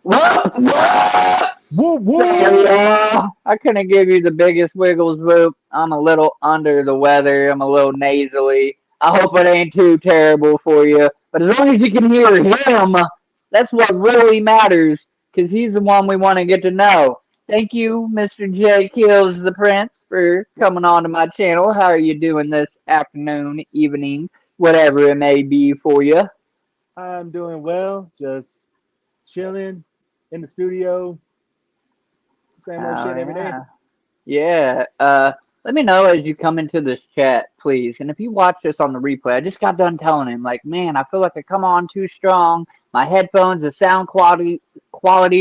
Whoop, whoop! Woo Sorry, woo! y'all. I couldn't give you the biggest wiggles whoop. I'm a little under the weather. I'm a little nasally. I hope it ain't too terrible for you. But as long as you can hear him, that's what really matters. Because he's the one we want to get to know. Thank you, Mr. J-killz the Prince, for coming on to my channel. How are you doing this afternoon, evening, whatever it may be for you? I'm doing well. Just chilling in the studio. Same old Oh, shit every day. yeah. Yeah, let me know as you come into this chat, please. And if you watch this on the replay, I just got done telling him, like, man, I feel like I come on too strong. My headphones, the sound quality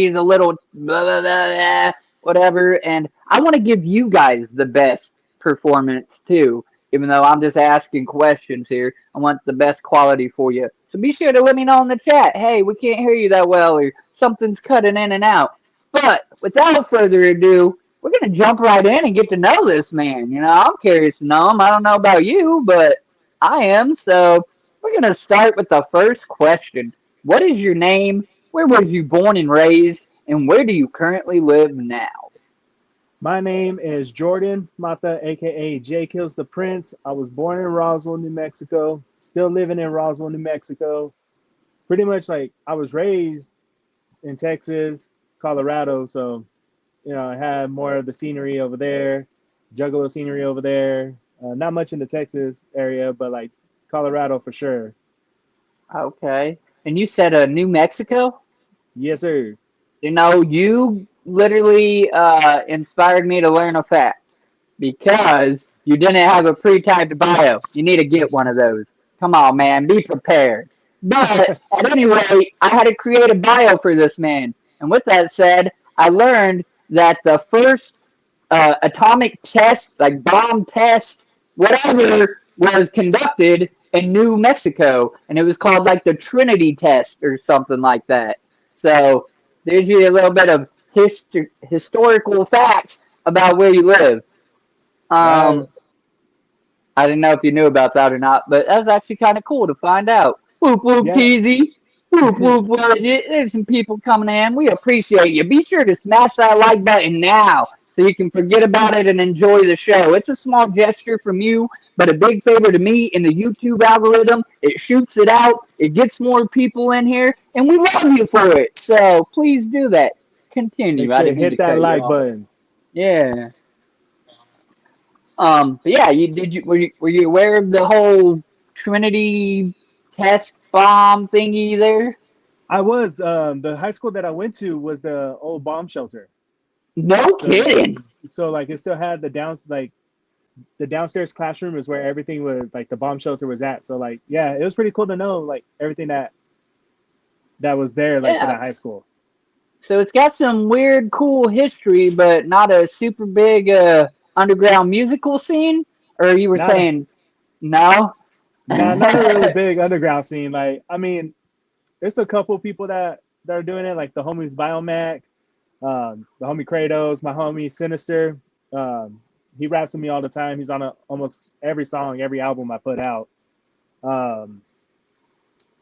is a little blah, blah, blah, blah, whatever. And I want to give you guys the best performance too. Even though I'm just asking questions here, I want the best quality for you. So be sure to let me know in the chat. Hey, we can't hear you that well, or something's cutting in and out. But without further ado, we're gonna jump right in and get to know this man. You know, I'm curious to know him. I don't know about you, but I am. So we're gonna start with the first question. What is your name? Where was you born and raised? And where do you currently live now? My name is Jordan Mata, aka J-killz the Prince. I was born in Roswell, New Mexico. Still living in Roswell, New Mexico. Pretty much like I was raised in Texas, Colorado, so I had more of the scenery over there, juggalo scenery over there. Not much in the Texas area, but like Colorado for sure. Okay. And you said New Mexico? Yes, sir. You know, you literally inspired me to learn a fact because you didn't have a pre-typed bio. You need to get one of those. Come on, man, be prepared. But at any rate, I had to create a bio for this man. And with that said, I learned that the first atomic test, like bomb test, whatever, was conducted in New Mexico. And it was called like the Trinity test or something like that. So there's you a little bit of historical facts about where you live. That Um, I didn't know if you knew about that or not, but that was actually kind of cool to find out. Whoop whoop yeah. teasy. Whoop whoop legit. There's some people coming in. We appreciate you. Be sure to smash that like button now so you can forget about it and enjoy the show. It's a small gesture from you, but a big favor to me in the YouTube algorithm. It shoots it out. It gets more people in here, and we love you for it. So please do that. Make Continue. I sure to didn't mean to hit that cut you like off. button. Yeah. But yeah, were you aware of the whole Trinity test bomb thingy there? I was the high school that I went to was the old bomb shelter. No So kidding. so like it still had the downstairs classroom is where everything was like the bomb shelter was at. So like yeah, it was pretty cool to know like everything that was there like for Yeah. that high school. So it's got some weird, cool history, but not a super big underground musical scene. Or you were Not a saying no? not a really big underground scene. Like I mean, there's a couple people that are doing it, like the homies Biomac, the homie Kratos, my homie Sinister. He raps with me all the time. He's on almost every song, every album I put out. Um,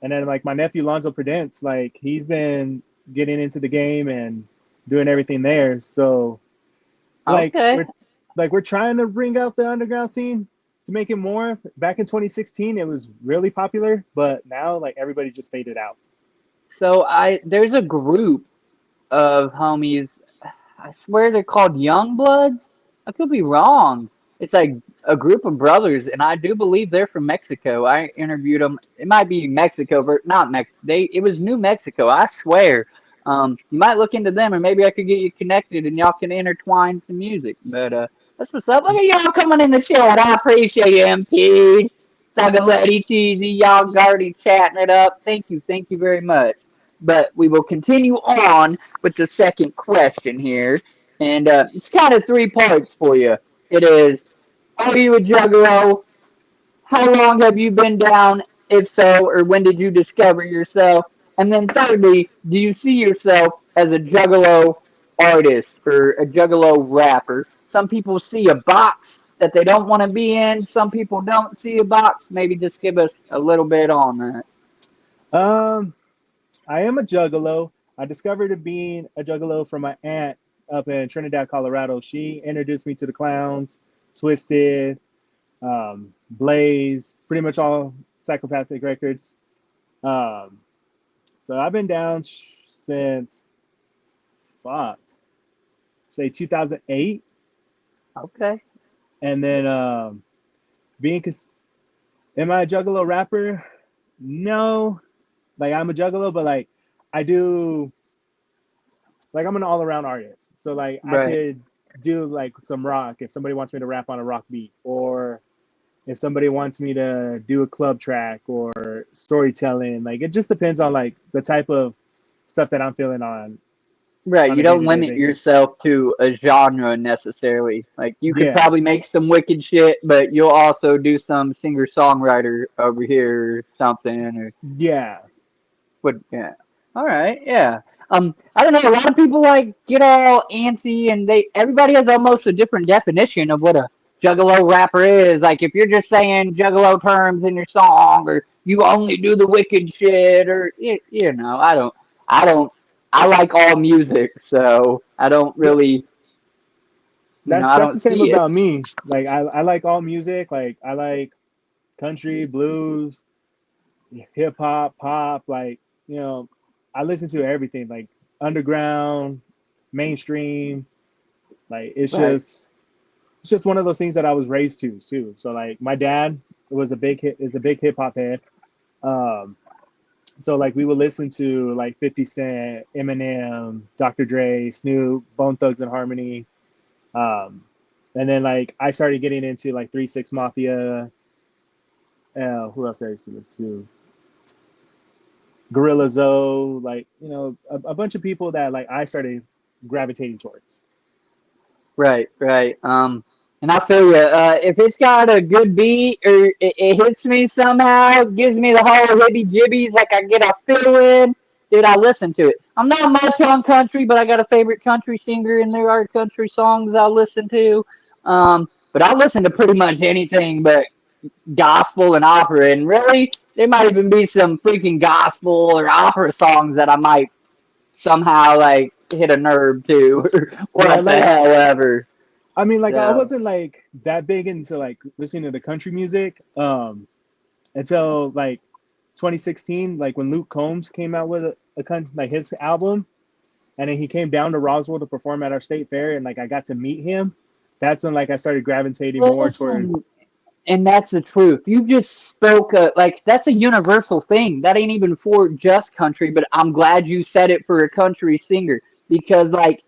and then like my nephew Lonzo Prudence, like he's been getting into the game and doing everything there. So like Okay. we're trying to bring out the underground scene to make it more. Back in 2016, it was really popular, but now like everybody just faded out. So there's a group of homies. I swear they're called Young Bloods. I could be wrong. It's like a group of brothers, and I do believe they're from Mexico. I interviewed them. It might be Mexico, but not Mexico. It was New Mexico. I swear. You might look into them, or maybe I could get you connected, and y'all can intertwine some music. But that's what's up. Look at y'all coming in the chat. I appreciate you, MP. Thugaletti, Teasy, y'all already chatting it up. Thank you very much. But we will continue on with the second question here. And it's kind of three parts for you. It is, are you a juggalo? How long have you been down? If so, or when did you discover yourself? And then thirdly, do you see yourself as a juggalo artist or a juggalo rapper? Some people see a box that they don't want to be in. Some people don't see a box. Maybe just give us a little bit on that. Um, I am a juggalo. I discovered it being a juggalo from my aunt up in Trinidad, Colorado. She introduced me to the clowns, Twisted, Blaze, pretty much all psychopathic records. Um, so I've been down since fuck, say 2008, Okay. and then being am I a juggalo rapper? No, like I'm a juggalo, but like I do like I'm an all around artist. So like I Right. could do like some rock if somebody wants me to rap on a rock beat, or if somebody wants me to do a club track or storytelling. Like it just depends on like the type of stuff that I'm feeling Right, on you a day don't to day limit basis. yourself to a genre necessarily. Like you could Yeah, probably make some wicked shit, but you'll also do some singer-songwriter over here or something or yeah. would yeah. All right, yeah. I don't know, a lot of people like get all antsy and they everybody has almost a different definition of what a juggalo rapper is. Like if you're just saying juggalo terms in your song or you only do the wicked shit or you know, I don't I like all music, so I don't really, I That's don't the same see it. about me. Like I like all music. Like I like country, blues, hip hop, pop. Like you know, I listen to everything. Like underground, mainstream. Like Right. it's just one of those things that I was raised to too. So like my dad was a big hit is a big hip hop head. Um, so like we would listen to like 50 Cent, Eminem, Dr. Dre, Snoop, Bone Thugs and Harmony. Um, and then like I started getting into like 3 6 Mafia. Who else I used to listen to? Gorilla Zoe, like a bunch of people that like I started gravitating towards. Right. And I feel you. If it's got a good beat or it hits me somehow, gives me the whole hibby jibbies, like I get a feeling, dude, I listen to it. I'm not much on country, but I got a favorite country singer, and there are country songs I listen to. But I listen to pretty much anything but gospel and opera, and really, there might even be some freaking gospel or opera songs that I might somehow like hit a nerve to, or Yeah, what the like hell ever. I mean, like I So wasn't like that big into like listening to the country music until like 2016, like when Luke Combs came out with like his album, and then he came down to Roswell to perform at our state fair, and like I got to meet him. That's when like I started gravitating more toward. listen, and that's the truth. You just spoke like that's a universal thing. That ain't even for just country, but I'm glad you said it for a country singer because like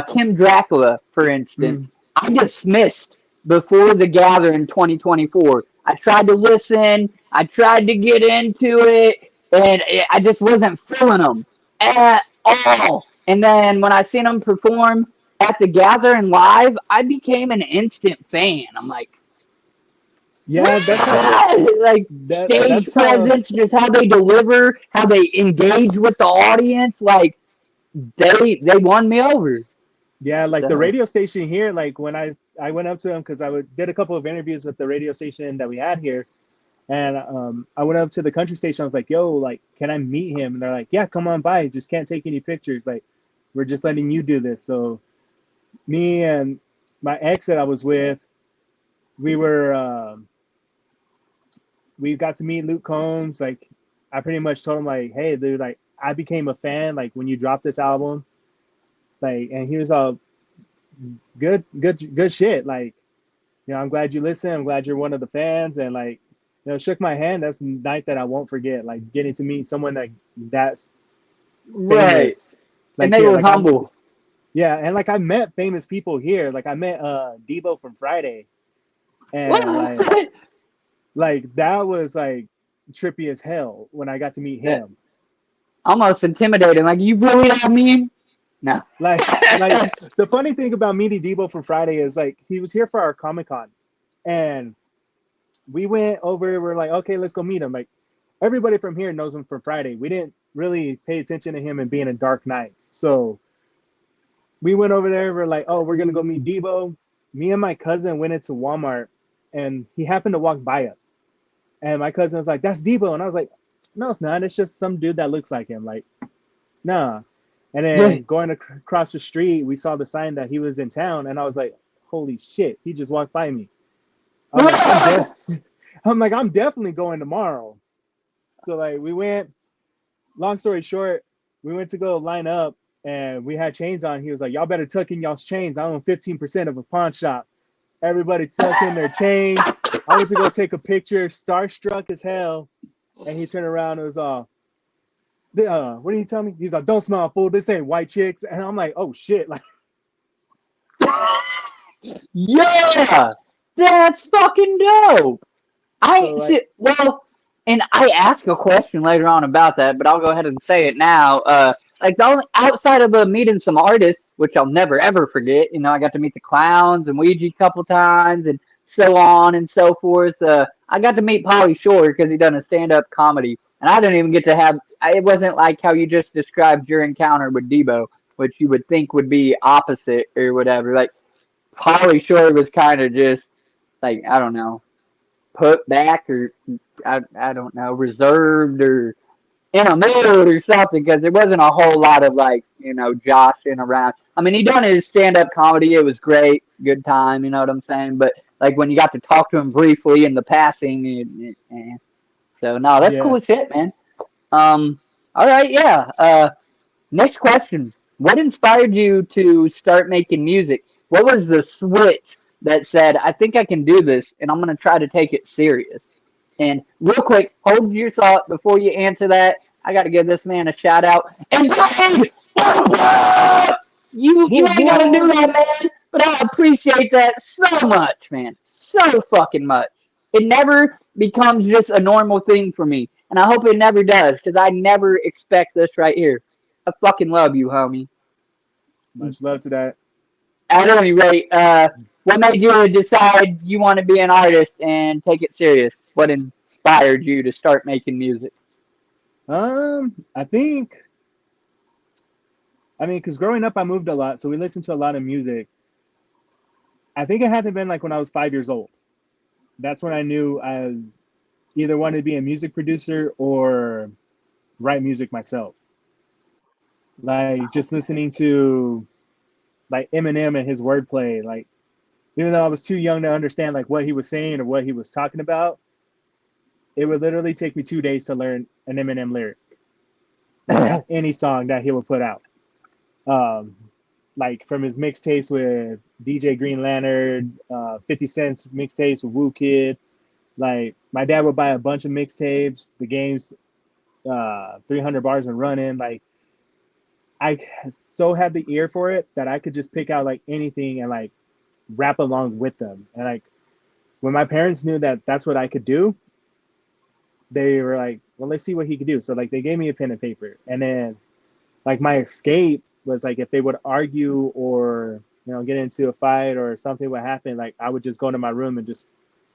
Kim Dracula, for Mm, instance, I dismissed before the gather in 2024. I tried to listen, I tried to get into it, and I just wasn't feeling them at all. And then when I seen them perform at the gathering live, I became an instant fan. I'm like, yeah, that's how like stage that's how presence, just how they deliver, how they engage with the audience. Like they won me over. yeah, like the So radio station here, like when I went up to him because did a couple of interviews with the radio station that we had here, and I went up to the country station. I was like, "Yo, like, can I meet him?" And they're like, "Yeah, come on by. Just can't take any pictures. Like, we're just letting you do this." So me and my ex that I was with, we were we got to meet Luke Combs. Like, I pretty much told him like, "Hey, dude, like, I became a fan like when you dropped this album." Like, and he was all good shit. Like, I'm glad you listen. I'm glad you're one of the fans, and like, shook my hand. That's a night that I won't forget. Like getting to meet someone that's right, famous, and like they here. were Like I'm, humble. yeah, and like I met famous people here. Like I met Debo from Friday, and What? like that was like trippy as hell when I got to meet That him. almost intimidating. Like you really that mean? No. Like the funny thing about meeting Debo from Friday is like he was here for our Comic Con, and we went over. We're like, okay, let's go meet him. Like everybody from here knows him from Friday. We didn't really pay attention to him and being a dark night. So we went over there. We're like, oh, we're gonna go meet Debo. Me and my cousin went into Walmart, and he happened to walk by us. And my cousin was like, "That's Debo," and I was like, "No, it's not. It's just some dude that looks like him." Like, nah. And then going across the street, we saw the sign that he was in town, and I was like, "Holy shit!" He just walked by me. I'm like, I'm definitely going tomorrow. So like, we went. Long story short, we went to go line up, and we had chains on. He was like, "Y'all better tuck in y'all's chains. I own 15% of a pawn shop." Everybody tuck in their chains. I went to go take a picture, starstruck as hell, and he turned around and was all, what did he tell me? He's like, "Don't smile, fool. This ain't white chicks." And I'm like, "Oh shit!" Like, Yeah, that's fucking dope. so I like, see. Well, and I ask a question later on about that, but I'll go ahead and say it now. Like the only outside of meeting some artists, which I'll never ever forget. I got to meet the Clowns and Ouija a couple times, and so on and so forth. I got to meet Pauly Shore because he done a stand-up comedy, and I didn't even get to have. It wasn't like how you just described your encounter with Debo, which you would think would be opposite or whatever. Like Pauly Shore was kind of just like I don't know, put back or I don't know, reserved or in a mood or something because there wasn't a whole lot of like, joshing around. I mean, he done his stand up comedy. It was great, good time. You know what I'm saying? But like when you got to talk to him briefly in the passing, so no, that's yeah. cool as shit, man. All right, yeah. Next question. What inspired you to start making music? What was the switch that said, I think I can do this and I'm going to try to take it serious? And real quick, hold your thought before you answer that. I got to give this man a shout out. And Blade, you What? ain't got to do What? that, man. But I appreciate that so much, man. So fucking much. It never becomes just a normal thing for me. And I hope it never does because I never expect this right here. I fucking love you, homie. Much love to that. At any rate, what made you decide you want to be an artist and take it serious? What inspired you to start making music? I think, I mean, because growing up, I moved a lot, so we listened to a lot of music. I think it had to have been like when I was 5 years old. That's when I knew I either wanted to be a music producer or write music myself. Like just listening to like Eminem and his wordplay. Like even though I was too young to understand like what he was saying or what he was talking about, it would literally take me 2 days to learn an Eminem lyric, like any song that he would put out. Um, like from his mixtapes with DJ Green Lantern, 50 Cent's mixtapes with Woo Kid. Like my dad would buy a bunch of mixtapes, the games, 300 bars and running. Like I so had the ear for it that I could just pick out like anything and like rap along with them. And like when my parents knew that that's what I could do, they were like, "Well, let's see what he could do." So like they gave me a pen and paper, and then like my escape was like if they would argue or get into a fight or something would happen, like I would just go into my room and just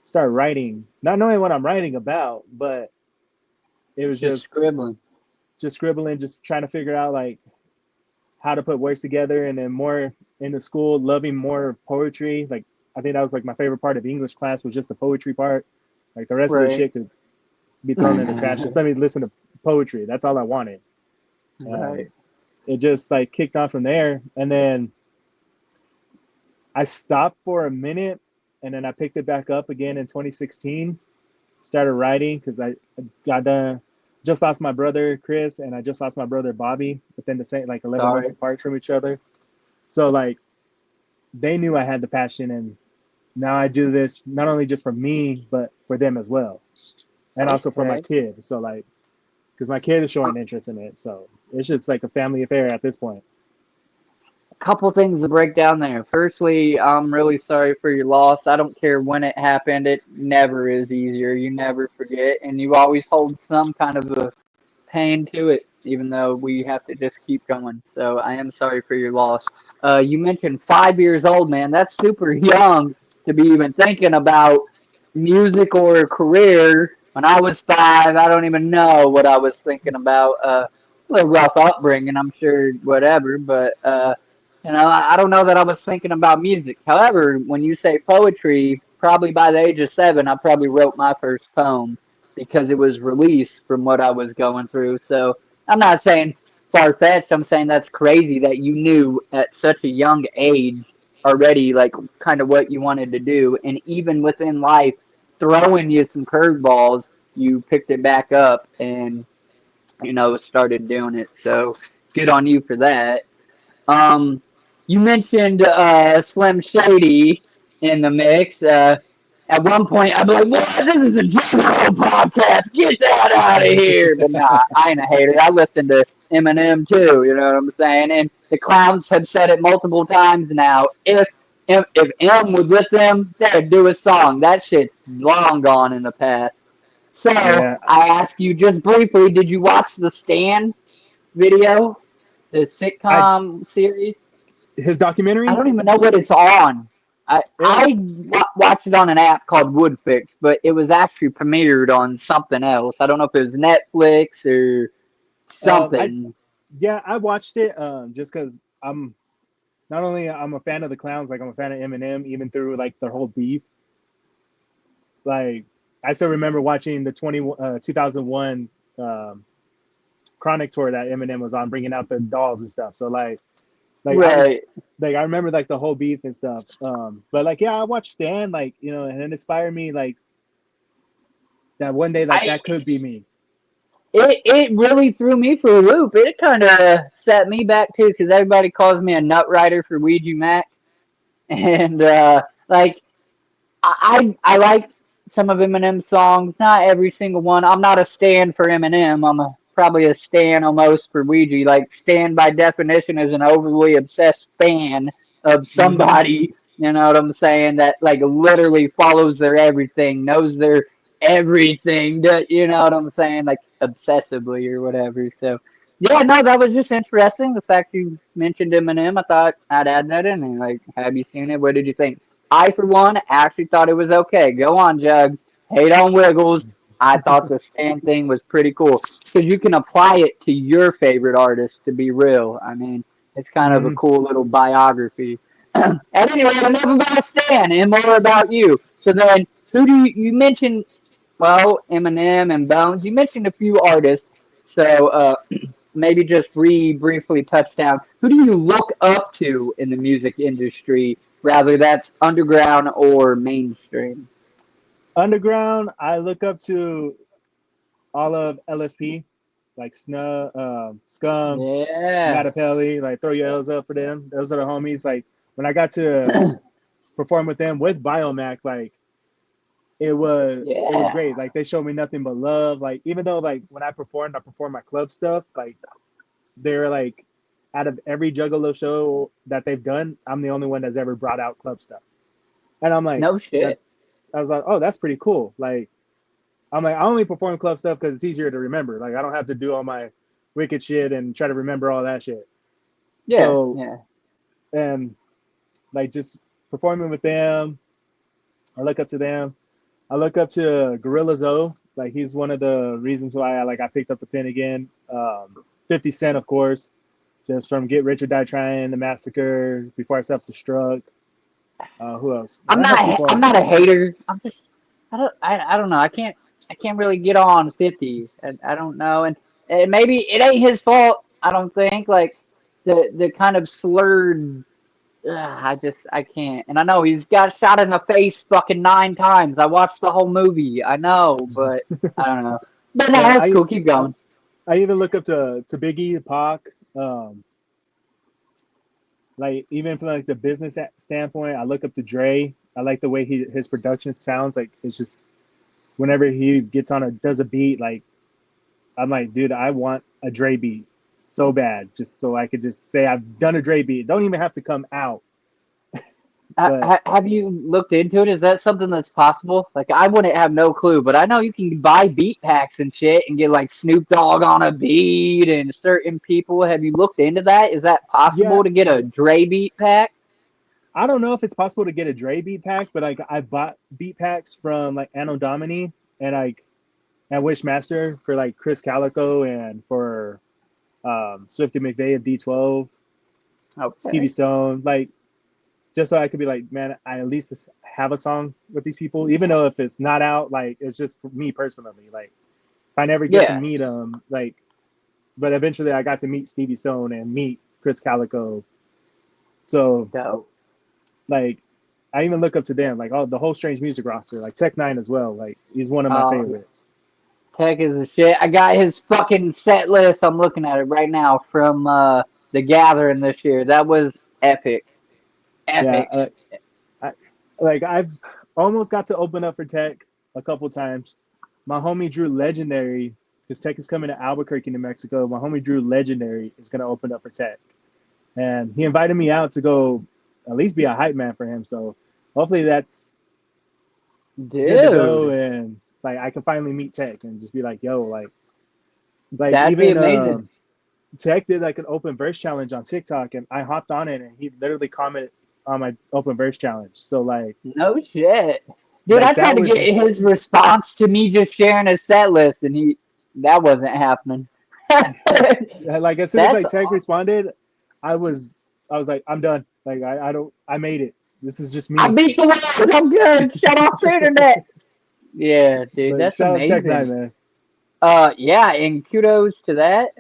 start writing, not knowing what I'm writing about, but it was Just scribbling. just scribbling, just trying to figure out like how to put words together. And then more into school, loving more poetry. Like I think that was like my favorite part of English class was just the poetry part. Like the rest of the Right. shit could be thrown in the trash. Just let me listen to poetry. That's all I wanted. And Right. it just like kicked on from there. And then I stopped for a minute and then I picked it back up again in 2016. Started writing because I got done, just lost my brother Chris and I just lost my brother Bobby within the same like 11 months Sorry. apart from each other. So like they knew I had the passion, and now I do this not only just for me but for them as well, and also for my Okay. kid. So like because my kid is showing interest in it, so it's just like a family affair at this point. Couple things to break down there. Firstly, I'm really sorry for your loss. I don't care when it happened. It never is easier. You never forget, and you always hold some kind of a pain to it, even though we have to just keep going. So I am sorry for your loss. You mentioned 5 years old, man. That's super young to be even thinking about music or a career. When I was five, I don't even know what I was thinking about. A little rough upbringing, I'm sure, whatever, but I don't know that I was thinking about music. However, when you say poetry, probably by the age of 7, I probably wrote my first poem because it was released from what I was going through. So I'm not saying far-fetched. I'm saying that's crazy that you knew at such a young age already, like, kind of what you wanted to do. And even within life, throwing you some curveballs, you picked it back up and, started doing it. So good on you for that. Um, you mentioned Slim Shady in the mix. At one point, I'd be like, "What? This is a juggalo podcast. Get that out of here!" But nah, I ain't a hater. I listen to Eminem too. You know what I'm saying? And the clowns have said it multiple times now. If M was with them, they'd do a song. That shit's long gone in the past. So Yeah. I ask you just briefly: did you watch the Stand video? The I sitcom series. His I documentary. don't even know what it's on. I It, I watched it on an app called Woodfix, but it was actually premiered on something else. I don't know if it was Netflix or I something. Yeah, I watched it just because I'm a fan of the clowns, like I'm a fan of Eminem, even through like their whole beef. Like I still remember watching the 2001 um, Chronic tour that Eminem was on, bringing out the dolls and stuff. So like I was Right. like I remember like the whole beef and stuff. But like yeah, I watched Stan, like and it inspired me like that one day like I that could be me. it really threw me for a loop. It kind of set me back too, because everybody calls me a nut writer for Ouija Mac, and like I like some of Eminem's songs, not every single one. I'm not a stan for Eminem. Probably a stan almost for Ouija. Like, stan by definition is an overly obsessed fan of Hmm. somebody. You know what I'm saying? That like literally follows their everything, knows their everything. You know what I'm saying? Like obsessively or whatever. So yeah, no, that was just interesting. The fact you mentioned Eminem, I thought I'd add that in. And like, have you seen it? What did you think? I, for one, actually thought it was okay. Go on, Jugs. Hate on Wiggles. I thought the stand thing was pretty cool because you can apply it to your favorite artist, to be real. I mean, it's kind of a Hmm. cool little biography. At any rate, enough about Stan and more about you. So then, who do you mentioned? Well, Eminem and Bones. You mentioned a few artists. So maybe just briefly touch down. Who do you look up to in the music industry, rather that's underground or mainstream? Underground, I look up to all of LSP, like Scum, Yeah. Matapelli, like throw your L's up for them. Those are the homies. Like when I got to perform with them with Biomac, like it was Yeah. great. Like they showed me nothing but love. Like even though like when I performed my club stuff. Like they're like out of every Juggalo show that they've done, I'm the only one that's ever brought out club stuff. And I'm like No that. shit. I was like, oh, that's pretty cool. Like I'm like I only perform club stuff because it's easier to remember. Like I don't have to do all my wicked shit and try to remember all that shit. Yeah. So Yeah. and like just performing with them, I look up to them. I look up to Gorilla Zoe. Like he's one of the reasons why I picked up the pen again. 50 Cent, of course, just from Get Rich or Die Trying, The Massacre, Before I Self Destruct. Who else? I'm I have not. people. I'm not a hater. I'm just. I don't. I don't know. I can't. I can't really get on 50. I don't know. And maybe it ain't his fault. I don't think. Like the kind of slurred. I can't. And I know he's got shot in the face fucking 9 times. I watched the whole movie. I know, but I don't know. But no, Yeah, that's cool. Keep going. I even look up to Biggie, Pac. Like even from like the business standpoint, I look up to Dre. I like the way his production sounds. Like it's just whenever he gets on a does a beat, like I'm like, dude, I want a Dre beat so bad, just so I could just say I've done a Dre beat. Don't even have to come out. But Have you looked into it? Is that something that's possible? Like, I wouldn't have no clue, but I know you can buy beat packs and shit and get like Snoop Dogg on a beat and certain people. Have you looked into that? Is that yeah, possible to get a Dre beat pack? I don't know if it's possible to get a Dre beat pack, but like I bought beat packs from like Anno Domini and like and Wishmaster for like Chris Calico and for Swifty McVeigh of D12, Stevie Okay. Stone, like just so I could be like, man, I at least have a song with these people, even though if it's not out, like it's just for me personally. Like if I never get to Yeah. meet them, like but eventually I got to meet Stevie Stone and meet Chris Calico. So Dope. like I even look up to them, like the whole Strange Music roster, like Tech Nine as well. Like he's one of my Oh, favorites. Tech is the shit. I got his fucking set list. I'm looking at it right now from the Gathering this year. That was epic. Yeah, Epic. I, like I've almost got to open up for Tech a couple times. My homie Drew Legendary, because Tech is coming to Albuquerque, New Mexico. My homie Drew Legendary is going to open up for Tech, and he invited me out to go at least be a hype man for him. So hopefully that's good to go, Dude, and like I can finally meet Tech and just be like, yo, like that'd be even amazing. Tech did like an open verse challenge on TikTok, and I hopped on it, and he literally commented on my open verse challenge. So No shit. Dude, I like tried that to was get his response to me just sharing a set list, and that wasn't happening. like as soon as That's like Tech responded, I was I was like, I'm done. Like I don't I made it. This is just I me. beat the world. I'm good. Shut off the internet. Yeah, dude, But that's shout out Tech amazing. Nine, man. Yeah, and kudos to that.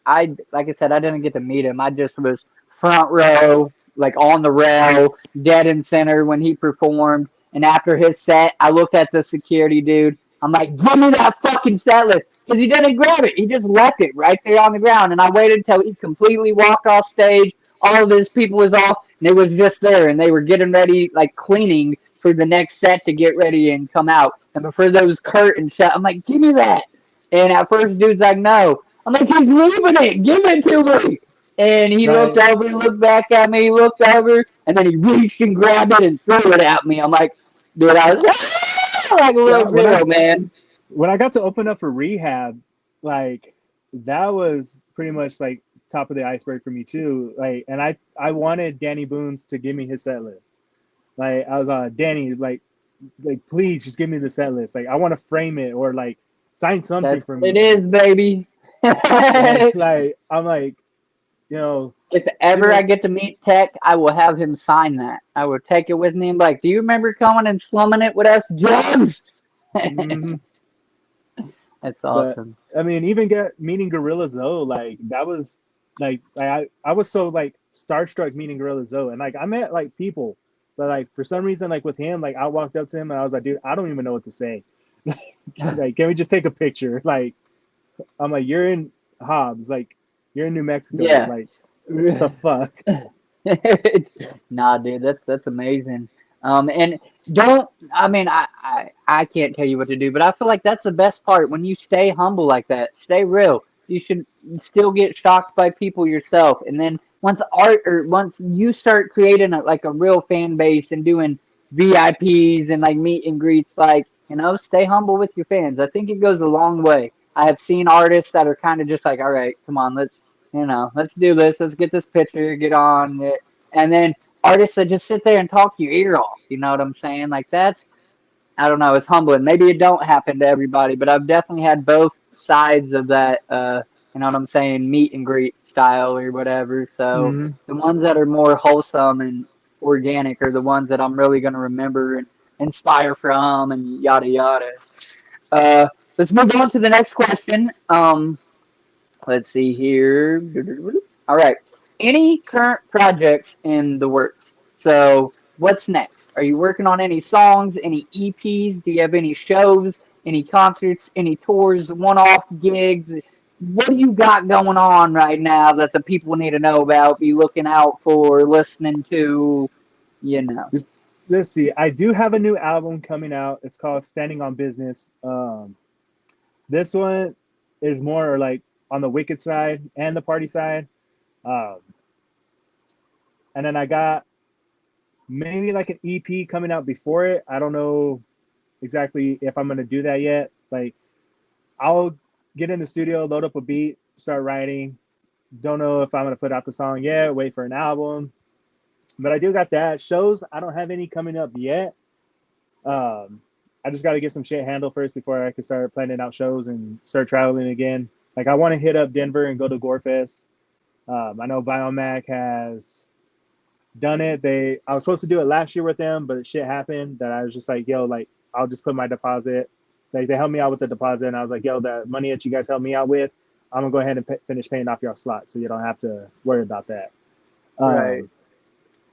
I like I said, I didn't get to meet him. I just was front row, like on the rail, dead in center when he performed. And after his set, I looked at the security dude. I'm like, give me that fucking set list. Because he didn't grab it. He just left it right there on the ground. And I waited until he completely walked off stage. All of his people was off, and it was just there. And they were getting ready, like cleaning for the next set to get ready and come out. And before those curtains shut, I'm like, give me that. And at first, dude's like, no. I'm like, he's leaving it. Give it to me. And he looked Right. over, looked back at me, looked over, and then he reached and grabbed it and threw it at me. I'm like, dude, I was like a Yeah, little girl, man. when I got to open up for Rehab, like that was pretty much like top of the iceberg for me too. Like, and I wanted Danny Boones to give me his set list. Like I was Danny, like please just give me the set list. Like I want to frame it or like sign something That's for what it me. is, baby. Like I'm like, you know, If ever I even get to meet Tech, I will have him sign that. I will take it with me and be like, do you remember coming and slumming it with us, Jugs? mm-hmm. That's But awesome. I mean, even get meeting Gorilla Zoe, like that was I was so like starstruck meeting Gorilla Zoe, and like I met like people, but like for some reason, like with him, like I walked up to him and I was like, dude, I don't even know what to say. Like, can we just take a picture? Like, I'm like, you're in Hobbs, like you're in New Mexico, Yeah. like the fuck, Nah, dude, that's amazing. And don't I mean I can't tell you what to do, but I feel like that's the best part when you stay humble like that. Stay real. You should still get shocked by people yourself, and then once you start creating like a real fan base and doing VIPs and like meet and greets, like stay humble with your fans. I think it goes a long way. I have seen artists that are kind of just like, all right, come on, let's do this. Let's get this picture, get on it. And then artists that just sit there and talk your ear off. You know what I'm saying? Like I don't know, it's humbling. Maybe it don't happen to everybody, but I've definitely had both sides of that, you know what I'm saying, meet and greet style or whatever. So mm-hmm. the ones that are more wholesome and organic are the ones that I'm really going to remember and inspire from and yada yada. Uh, let's move on to the next question. Let's see here. All right. Any current projects in the works? So, what's next? Are you working on any songs, any EPs? Do you have any shows, any concerts, any tours, one off gigs? What do you got going on right now that the people need to know about, be looking out for, listening to, you know? Let's see. I do have a new album coming out. It's called Standing on Business. This one is more like on the wicked side and the party side. Um, and then I got maybe like an EP coming out before it. I don't know exactly if I'm gonna do that yet. Like I'll get in the studio, load up a beat, start writing. Don't know if I'm gonna put out the song yet. Wait for an album, but I do got that. Shows I don't have any coming up yet. Um, I just got to get some shit handled first before I can start planning out shows and start traveling again. Like I want to hit up Denver and go to Gorefest. I know Biomac has done it. I was supposed to do it last year with them, but shit happened that I was just like, yo, like I'll just put my deposit. Like they helped me out with the deposit, and I was like, yo, the money that you guys helped me out with, I'm gonna go ahead and finish paying off your slot, so you don't have to worry about that. Right. Um,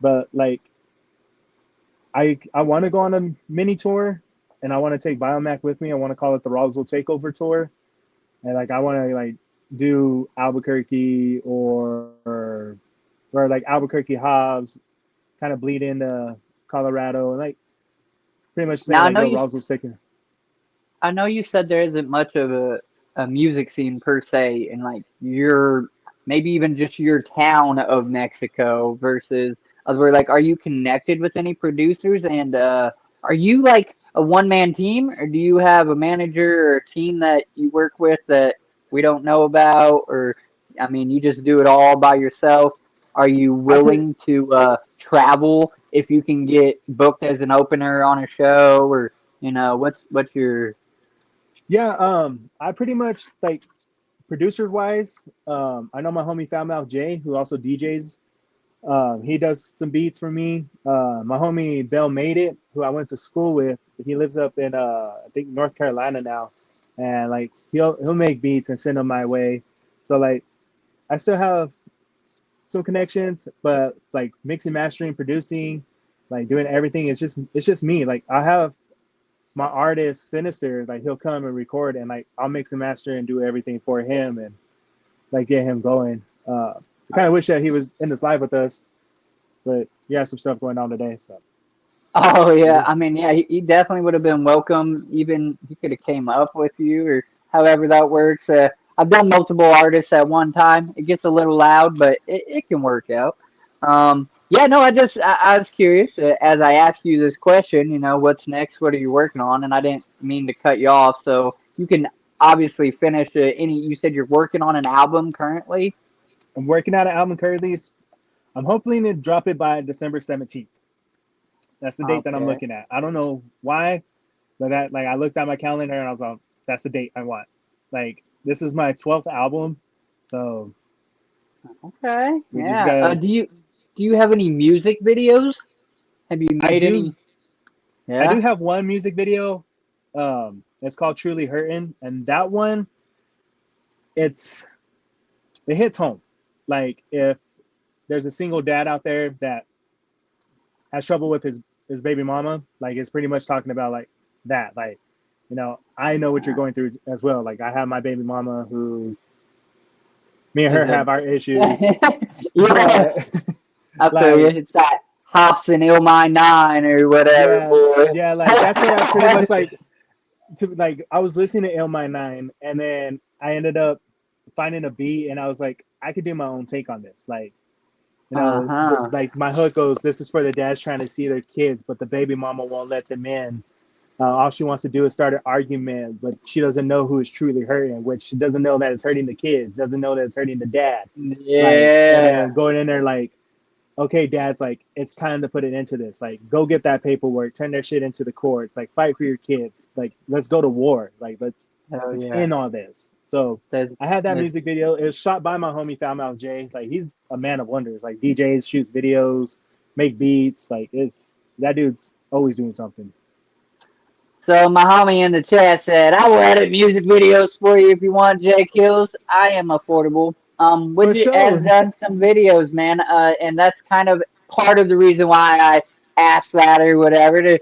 but like, I want to go on a mini tour, and I want to take Biomac with me. I want to call it the Roswell Takeover Tour, and like I want to like do Albuquerque or like Albuquerque Hobbs, kind of bleed into Colorado, and like pretty much say Now like, yo, Roswell's taking. I know you said there isn't much of a music scene per se in like your maybe even just your town of Mexico versus other like are you connected with any producers and are you like a one man team or do you have a manager or a team that you work with that we don't know about or I mean you just do it all by yourself? Are you I pretty willing to travel if you can get booked as an opener on a show or you know what's your Yeah, I pretty much like producer wise. I know my homie Foul Mouth Jay, who also DJs. He does some beats for me. My homie Bell Made It, who I went to school with. He lives up in I think North Carolina now, and like he'll make beats and send them my way. So like I still have some connections, but like mixing, mastering, producing, like doing everything. It's just me. Like I have my artist Sinister, like he'll come and record, and like I'll mix and master and do everything for him, and like get him going. I kind of wish that he was in this live with us, but he has some stuff going on today. So Oh yeah, I mean, yeah, he definitely would have been welcome. Even he could have came up with you, or however that works. I've done multiple artists at one time. It gets a little loud, but it can work out. Yeah, no, I was curious as I asked you this question. You know, what's next? What are you working on? And I didn't mean to cut you off, so you can obviously finish any. You said you're working on an album currently. I'm working out an album currently. I'm hoping to drop it by December 17th. That's the date that I'm Okay. looking at. I don't know why, but that like I looked at my calendar and I was like, that's the date I want. Like this is my 12th album, so Okay. we just Yeah. gotta. Do you have any music videos? Have you I made do any? I Yeah. do have one music video. It's called Truly Hurtin', and that one it's it hits home. Like if there's a single dad out there that has trouble with his baby mama, like it's pretty much talking about like that. Like, I know what you're going through as well. Like I have my baby mama who me and her Is a have our issues, yeah. but I feel you. like It's that hops and Illmind 9 or whatever, yeah, boy. yeah, like that's what I pretty much like to like I was listening to My 9 and then I ended up finding a beat and I was like, I could do my own take on this. Like, Uh-huh. like my hook goes, this is for the dads trying to see their kids, but the baby mama won't let them in. All she wants to do is start an argument, but she doesn't know who is truly hurting, which she doesn't know that it's hurting the kids, doesn't know that it's hurting the dad. Like, and Yeah. then going in there like, okay, dad's like, it's time to put it into this. Like, go get that paperwork, turn their shit into the courts, like fight for your kids. Like, let's go to war. Like, Oh let's yeah. end all this. So That's I had that that's music video. It was shot by my homie Foul Mouth Jay. Like he's a man of wonders. Like DJs, shoots videos, make beats. Like it's that dude's always doing something. so my homie in the chat said, I will edit music videos for you if you want, J-Kills. I am affordable. For Widget has sure. done some videos, man, and that's kind of part of the reason why I asked that or whatever.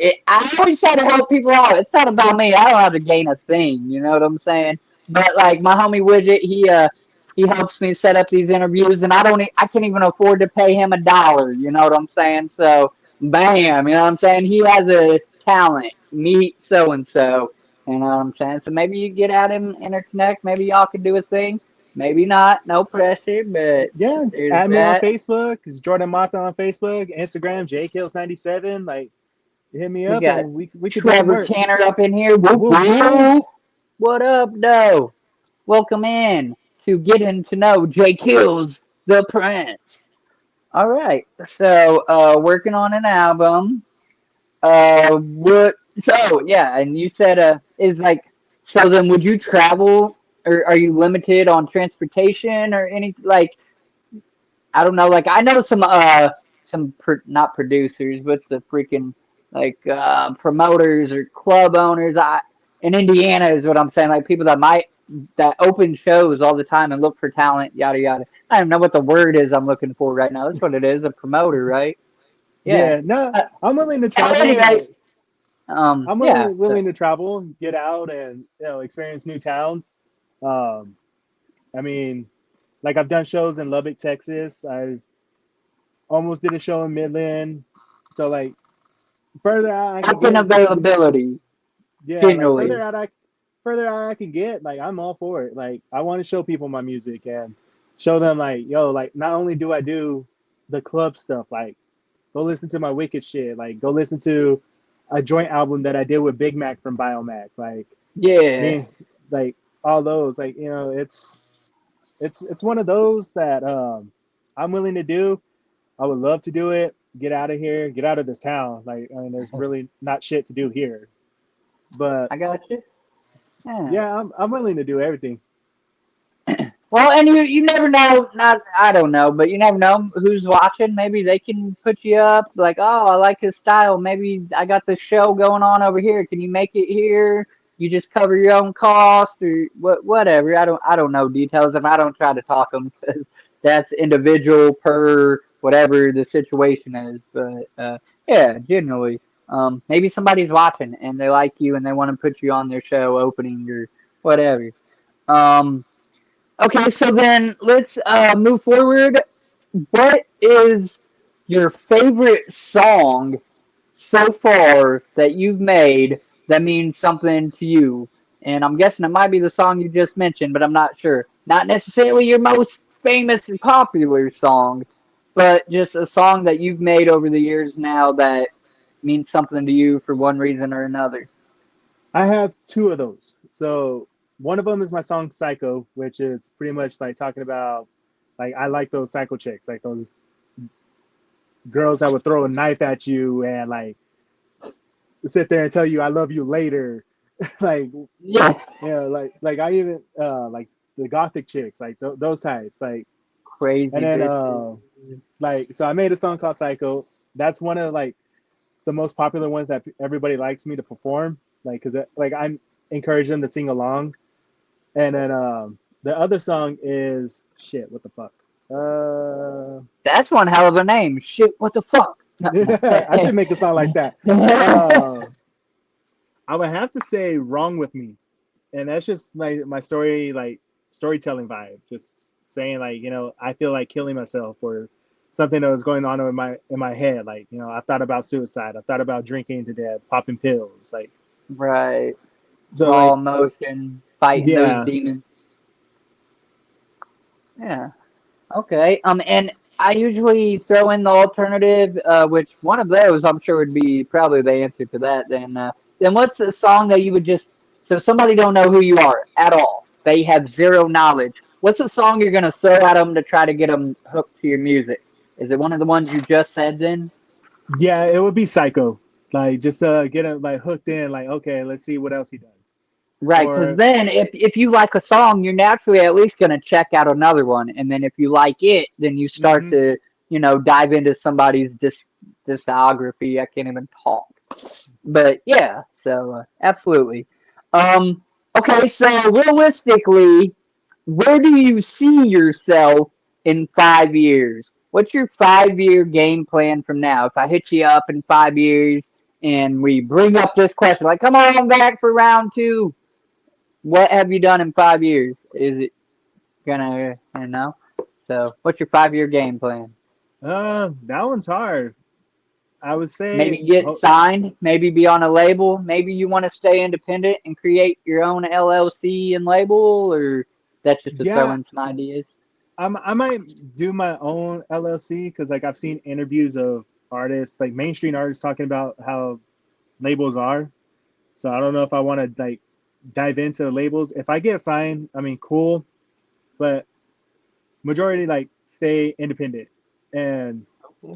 I always try to help people out. It's not about me. I don't have to gain a thing. You know what I'm saying? But like my homie Widget, he helps me set up these interviews, and I can't even afford to pay him $1. You know what I'm saying? So bam, you know what I'm saying? He has a talent. Meet so and so. You know what I'm saying? So maybe you get at him, interconnect. Maybe y'all could do a thing. Maybe not. No pressure, but Yeah, there's add me on that. Facebook. It's Jordan Mata on Facebook, Instagram, J-killz97. Like hit me We up got and we could do some Trevor work. Tanner up in here. Whoop, Whoop whoop. whoop. What up, though? Welcome in to getting to know J-Killz, the Prince. All right. So, working on an album. What? So yeah, and you said is like so. Then would you travel, or are you limited on transportation or any like I don't know. Like I know not producers, what's the freaking like promoters or club owners. I in Indiana is what I'm saying. Like people that might that open shows all the time and look for talent, yada yada. I don't know what the word is I'm looking for right now. That's what it is, a promoter, right? Yeah. Yeah, no, Uh, I'm willing to travel. anyway, Like I'm yeah. willing to travel, get out, and experience new towns. Um, I mean, like I've done shows in Lubbock, Texas. I almost did a show in Midland. So like further out I can Open get, availability yeah, like generally. further out I can get, like I'm all for it. Like I want to show people my music and show them like, yo, like not only do I do the club stuff, like go listen to my Wicked shit, like go listen to a joint album that I did with Big Mac from Biomac, like Yeah. me, like all those, like it's one of those that I'm willing to do. I would love to do it. Get out of here, get out of this town. Like I mean, there's really not shit to do here. But I got you. Yeah. yeah, I'm willing to do everything. Well, and you never know. Not I don't know, but you never know who's watching. Maybe they can put you up. Like, oh, I like his style. Maybe I got this show going on over here. Can you make it here? You just cover your own cost or whatever. I don't know details, and I don't try to talk them because that's individual per whatever the situation is. But yeah, generally, maybe somebody's watching and they like you and they want to put you on their show opening or whatever. Um, Okay, so then let's move forward. What is your favorite song so far that you've made that means something to you? And I'm guessing it might be the song you just mentioned, but I'm not sure. Not necessarily your most famous and popular song, but just a song that you've made over the years now that means something to you for one reason or another. I have two of those. So one of them is my song Psycho, which is pretty much like talking about like I like those psycho chicks, like those girls that would throw a knife at you and like sit there and tell you I love you later. Like Yeah, like I even like the gothic chicks, like those types, like and crazy then bitches. like so I made a song called Psycho. That's one of like the most popular ones that everybody likes me to perform, like because like I'm encourage them to sing along. And then the other song is shit. What the fuck? That's one hell of a name. Shit, what the fuck? I should make a song like that. Uh, I would have to say "Wrong with Me," and that's just like my story, like storytelling vibe. Just saying like I feel like killing myself or something that was going on in my head. Like I thought about suicide. I thought about drinking to death, popping pills. Like Right. so, Raw like emotion, fighting those yeah, demons. Yeah. Okay. And I usually throw in the alternative, which one of those I'm sure would be probably the answer to that. Then what's a song that you would just so somebody don't know who you are at all? They have zero knowledge. What's a song you're gonna throw at them to try to get them hooked to your music? Is it one of the ones you just said then? yeah, it would be Psycho. Like just get him like hooked in. Like okay, let's see what else he does. Right, because Or then if you like a song, you're naturally at least going to check out another one, and then if you like it, then you start mm-hmm. to dive into somebody's discography. I can't even talk, but yeah, so absolutely. Um, okay, so realistically, where do you see yourself in 5 years? What's your 5 year game plan from now? If I hit you up in 5 years and we bring up this question, like, come on back for round two, what have you done in 5 years? Is it gonna? So, what's your 5 year game plan? That one's hard. I would say, Maybe get oh, signed, maybe be on a label, maybe you want to stay independent and create your own LLC and label, or that's just to throw yeah, in some ideas. I might do my own LLC because like I've seen interviews of artists, like mainstream artists, talking about how labels are. So I don't know if I want to like dive into labels. If I get signed, I mean, cool, but majority like stay independent and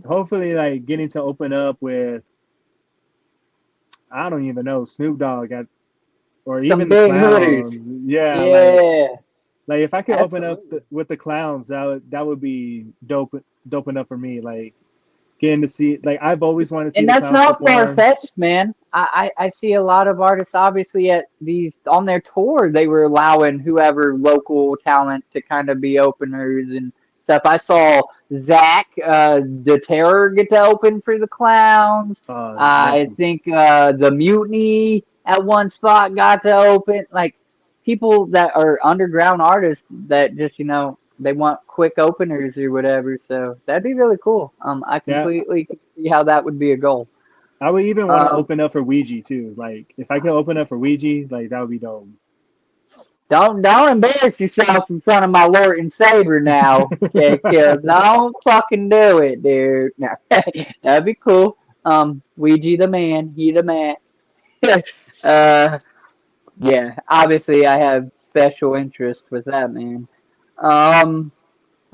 hopefully like getting to open up with I don't even know Snoop Dogg at, or Some even the big hooters. clowns. Yeah, Yeah, like if I could open up absolutely. with the clowns, that would be dope enough for me. Like getting to see, like, I've always wanted to see And the that's clowns not far perform. fetched, man. I see a lot of artists obviously at these on their tour they were allowing whoever local talent to kind of be openers and stuff. I saw Zach the Terror get to open for the Clowns. That's I think the Mutiny at one spot got to open. Like people that are underground artists that just they want quick openers or whatever. So that'd be really cool. I yeah. completely can see how that would be a goal. I would even want to Um, open up for Ouija too. Like, if I could open up for Ouija, like, that would be dope. don't embarrass yourself in front of my Lord and Savior now, J-killz. Don't fucking do it, dude. No. That'd be cool. Ouija the man, he the man. uh, yeah. Obviously, I have special interest with that man. Um,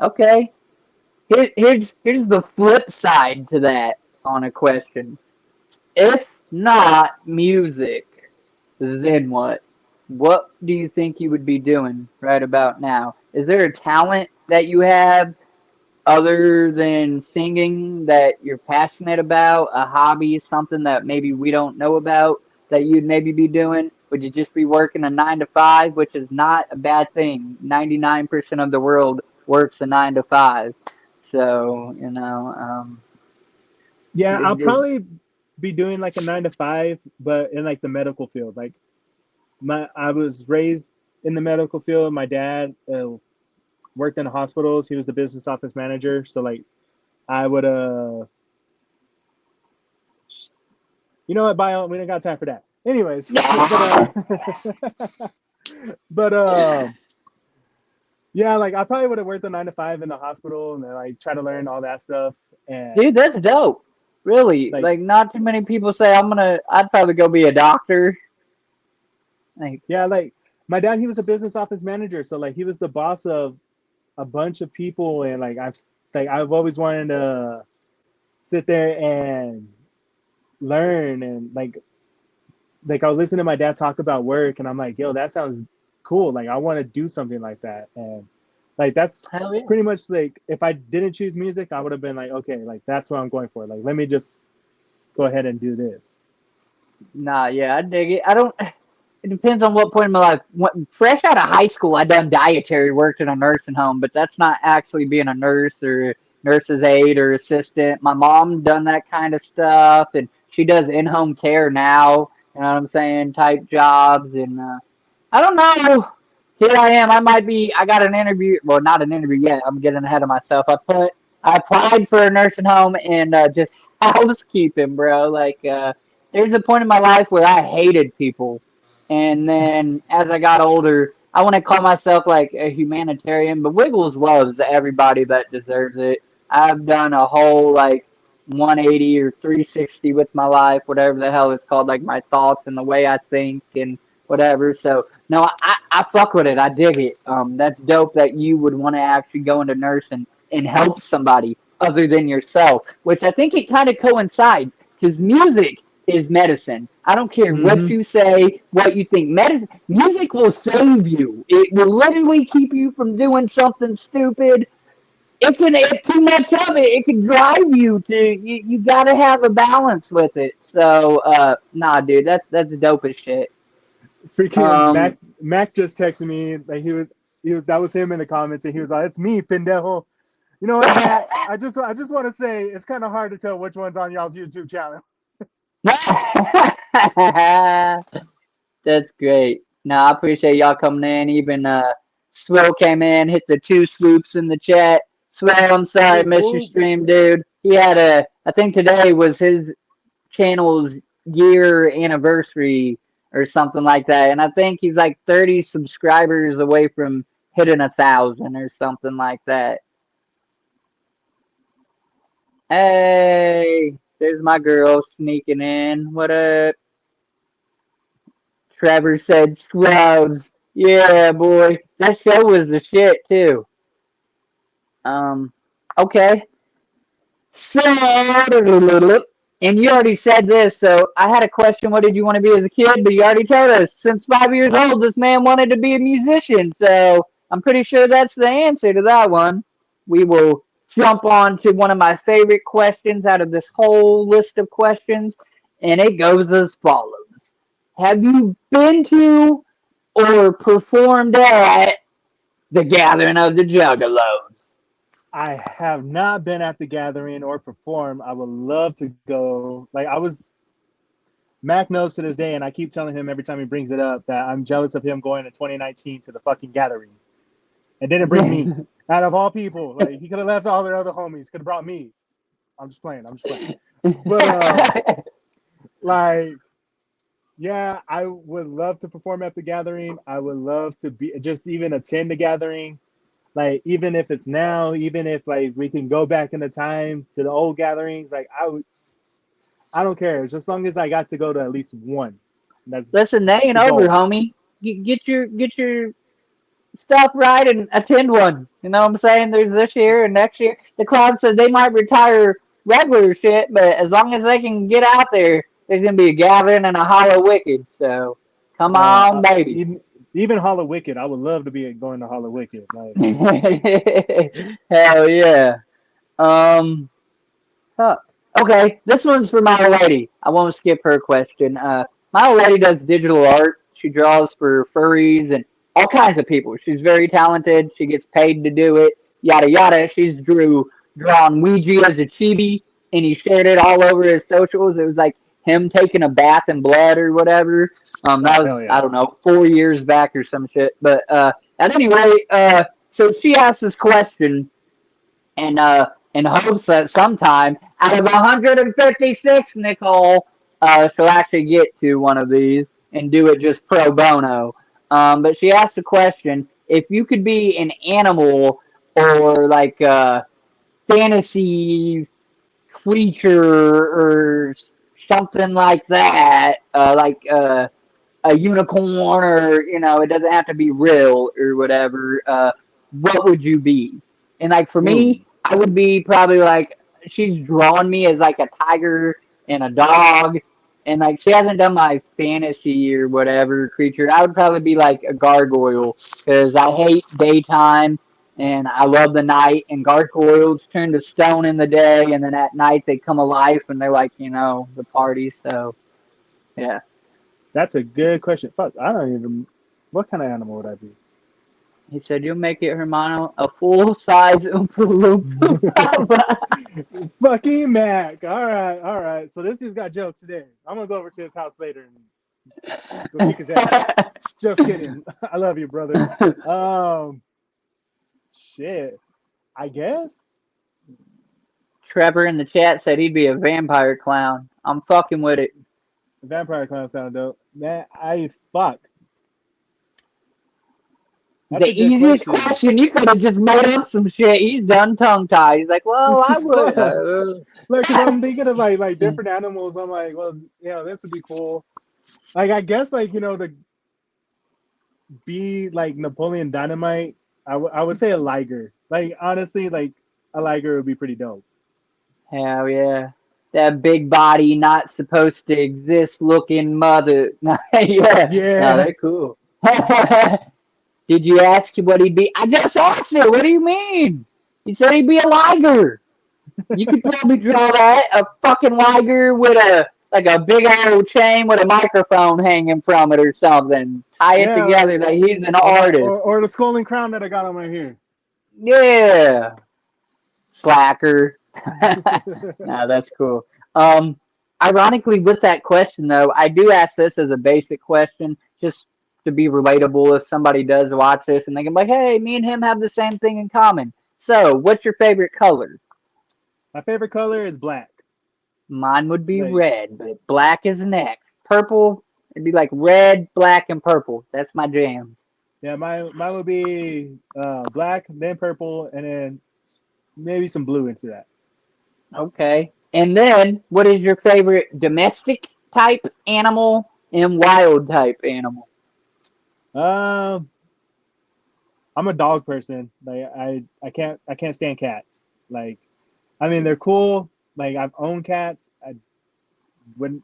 okay. Here's the flip side to that on a question. If not music, then what? What do you think you would be doing right about now? Is there a talent that you have other than singing that you're passionate about, a hobby, something that maybe we don't know about that you'd maybe be doing? Would you just be working a 9 to 5, which is not a bad thing? 99% of the world works a 9 to 5. So, Yeah, I'll it, probably be doing like a 9 to 5, but in like the medical field. Like, I was raised in the medical field. My dad worked in hospitals. He was the business office manager. So like, I would you know what, bio, we don't got time for that. Anyways, but yeah, like, I probably would have worked a 9 to 5 in the hospital and then like try to learn all that stuff. And Dude, that's dope. Really, like, like not too many people say I'd probably go be a doctor. Like, yeah, like, my dad, he was a business office manager, so like, he was the boss of a bunch of people, and I've always wanted to sit there and learn, and like I'll listen to my dad talk about work, and I'm like, yo, that sounds cool. Like, I want to do something like that. And like, that's hell yeah. pretty much, like, if I didn't choose music, I would have been like, okay, like, that's what I'm going for. Like, let me just go ahead and do this. Nah, yeah, I dig it. I don't. It depends on what point in my life. Fresh out of high school, I done dietary, worked in a nursing home, but that's not actually being a nurse or nurse's aide or assistant. My mom done that kind of stuff, and she does in-home care now. You know what I'm saying? Type jobs, and I don't know. Here I am. I might be. I got an interview. Well, not an interview yet. I'm getting ahead of myself. I applied for a nursing home and just housekeeping, bro. Like, there's a point in my life where I hated people, and then as I got older, I want to call myself like a humanitarian. But Wiggles loves everybody that deserves it. I've done a whole like 180 or 360 with my life, whatever the hell it's called, like my thoughts and the way I think and whatever. So no, I fuck with it. I dig it. That's dope that you would want to actually go into nursing and help somebody other than yourself, which I think it kind of coincides because music is medicine. I don't care what Mm-hmm. you say, what you think. Music will save you. It will literally keep you from doing something stupid. It can, if too much of it, it can drive you to. You got to have a balance with it. So, nah, dude, that's dope as shit. Freaking Um, Mac just texted me, like, he was that was him in the comments, and he was like, "It's me, pendejo." You know what, Mac? I just want to say it's kind of hard to tell which one's on y'all's YouTube channel. That's great. No, I appreciate y'all coming in. Even Swill came in, hit the 2 swoops in the chat. Swill, I'm sorry, I Whoop, missed your whoop. stream, dude. He had I think today was his channel's year anniversary or something like that. And I think he's like 30 subscribers away from hitting 1,000 or something like that. Hey, there's my girl sneaking in. What up? Trevor said Scrubs. Yeah, boy. That show was the shit too. Um, okay. So, and you already said this, so I had a question. What did you want to be as a kid? But you already told us. Since 5 years old, this man wanted to be a musician. So I'm pretty sure that's the answer to that one. We will jump on to one of my favorite questions out of this whole list of questions, and it goes as follows. Have you been to or performed at the Gathering of the Juggalos? I have not been at the gathering or performed. I would love to go. Like I was, Mac knows to this day, and I keep telling him every time he brings it up that I'm jealous of him going to 2019 to the fucking gathering and didn't bring me. Out of all people, like he could have left all their other homies, could have brought me. I'm just playing. I'm just playing. But like, yeah, I would love to perform at the gathering. I would love to be just even attend the gathering. Like even if it's now, even if like we can go back in the time to the old gatherings, like I don't care. Just as long as I got to go to at least one. Listen, they That's ain't the over, goal. homie. Get your stuff right and attend one. You know what I'm saying? There's this year and next year. The clown said they might retire regular shit, but as long as they can get out there, there's gonna be a gathering and a hollow wicked. So come on, baby. Even Hollow Wicked, I would love to be going to Hollow Wicked. Like, Hell yeah. Um. Huh. Okay, this one's for my old lady. I won't skip her question. My old lady does digital art. She draws for furries and all kinds of people. She's very talented. She gets paid to do it. Yada yada. She's drawn Ouija as a chibi, and he shared it all over his socials. It was like him taking a bath in blood or whatever. That oh was hell yeah. I don't know 4 years back or some shit. But at any rate, so she asked this question, and in hopes that sometime out of 156, Nicole, she'll actually get to one of these and do it just pro bono. But she asked the question: if you could be an animal or like a fantasy creature or something like that, a unicorn, or it doesn't have to be real or whatever. What would you be? And like for Ooh. me, I would be probably like she's drawn me as like a tiger and a dog, and like she hasn't done my fantasy or whatever creature. I would probably be like a gargoyle because I hate daytime and I love the night. And gargoyles turn to stone in the day, and then at night they come alive and they're like the party. So yeah. That's a good question. Fuck, I don't even. What kind of animal would I be? He said, "You'll make it, Hermano, a full-size Oompa Loompa." Fucking Mac. All right. So this dude's got jokes today. I'm gonna go over to his house later and go kick his ass. Just kidding. I love you, brother. Um, shit. I guess Trevor in the chat said he'd be a vampire clown. I'm fucking with it. vampire clown sound dope. Man, I fuck. That's The a good easiest question. question, you could have just made up some shit. He's done tongue-tied. He's like, well, I would. Fuck. Like, cause I'm thinking of like different animals. I'm like, well, yeah, this would be cool. Like, I guess like to be like Napoleon Dynamite, I would say a liger. Like honestly, like a liger would be pretty dope. Hell yeah. That big body, not supposed to exist looking mother. Yeah. No, Yeah. they're cool. Did you ask him what he'd be? I just asked you. What do you mean? He said he'd be a liger. You could probably draw that a fucking liger with a big old chain with a microphone hanging from it or something. Tie it Yeah, together that he's an or artist. or the skull and crown that I got on right here. Yeah, slacker. No, that's cool. Ironically, with that question though, I do ask this as a basic question, just to be relatable. If somebody does watch this and they can be like, "Hey, me and him have the same thing in common." So, what's your favorite color? My favorite color is black. Mine would be Like, red, but black is next. Purple, it'd be like red, black, and purple. That's my jam. yeah, mine would be black, then purple, and then maybe some blue into that. Okay. And then, what is your favorite domestic type animal and wild type animal? Um, I'm a dog person. Like I can't stand cats. Like I mean they're cool. Like I've owned cats. I wouldn't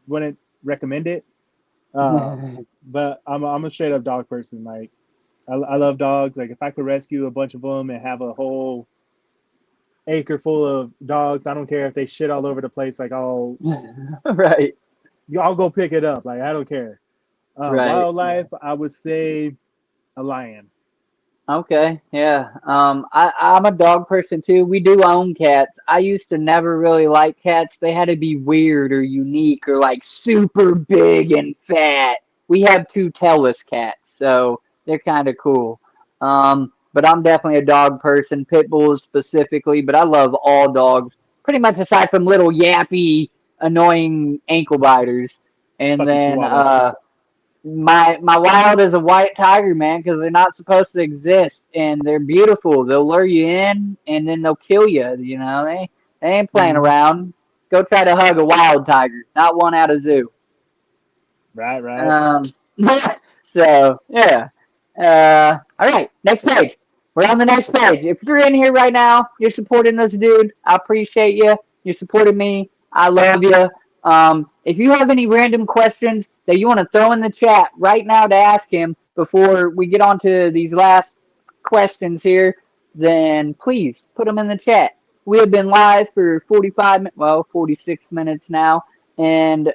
recommend it. But I'm a straight up dog person. Like I love dogs. Like if I could rescue a bunch of them and have a whole acre full of dogs. I don't care if they shit all over the place. Like Right. I'll go pick it up. Like I don't care. Right. Wildlife, I would say a lion. Okay, yeah. I'm a dog person too. We do own cats. I used to never really like cats. They had to be weird or unique or like super big and fat. We have two tailless cats, so they're kind of cool. But I'm definitely a dog person, pit bulls specifically, but I love all dogs, pretty much aside from little yappy, annoying ankle biters. And Fucking then chihuahuas. my wild is a white tiger, man, because they're not supposed to exist, and they're beautiful. They'll lure you in, and then they'll kill you. You know, they ain't playing Mm-hmm. around. Go try to hug a wild tiger, not one out of zoo. Right, right. Um, so yeah. All right, next page. We're on the next page. If you're in here right now, you're supporting this dude. I appreciate you. You're supporting me. I love you. If you have any random questions that you want to throw in the chat right now to ask him before we get on to these last questions here, then please put them in the chat. We have been live for 46 minutes now, and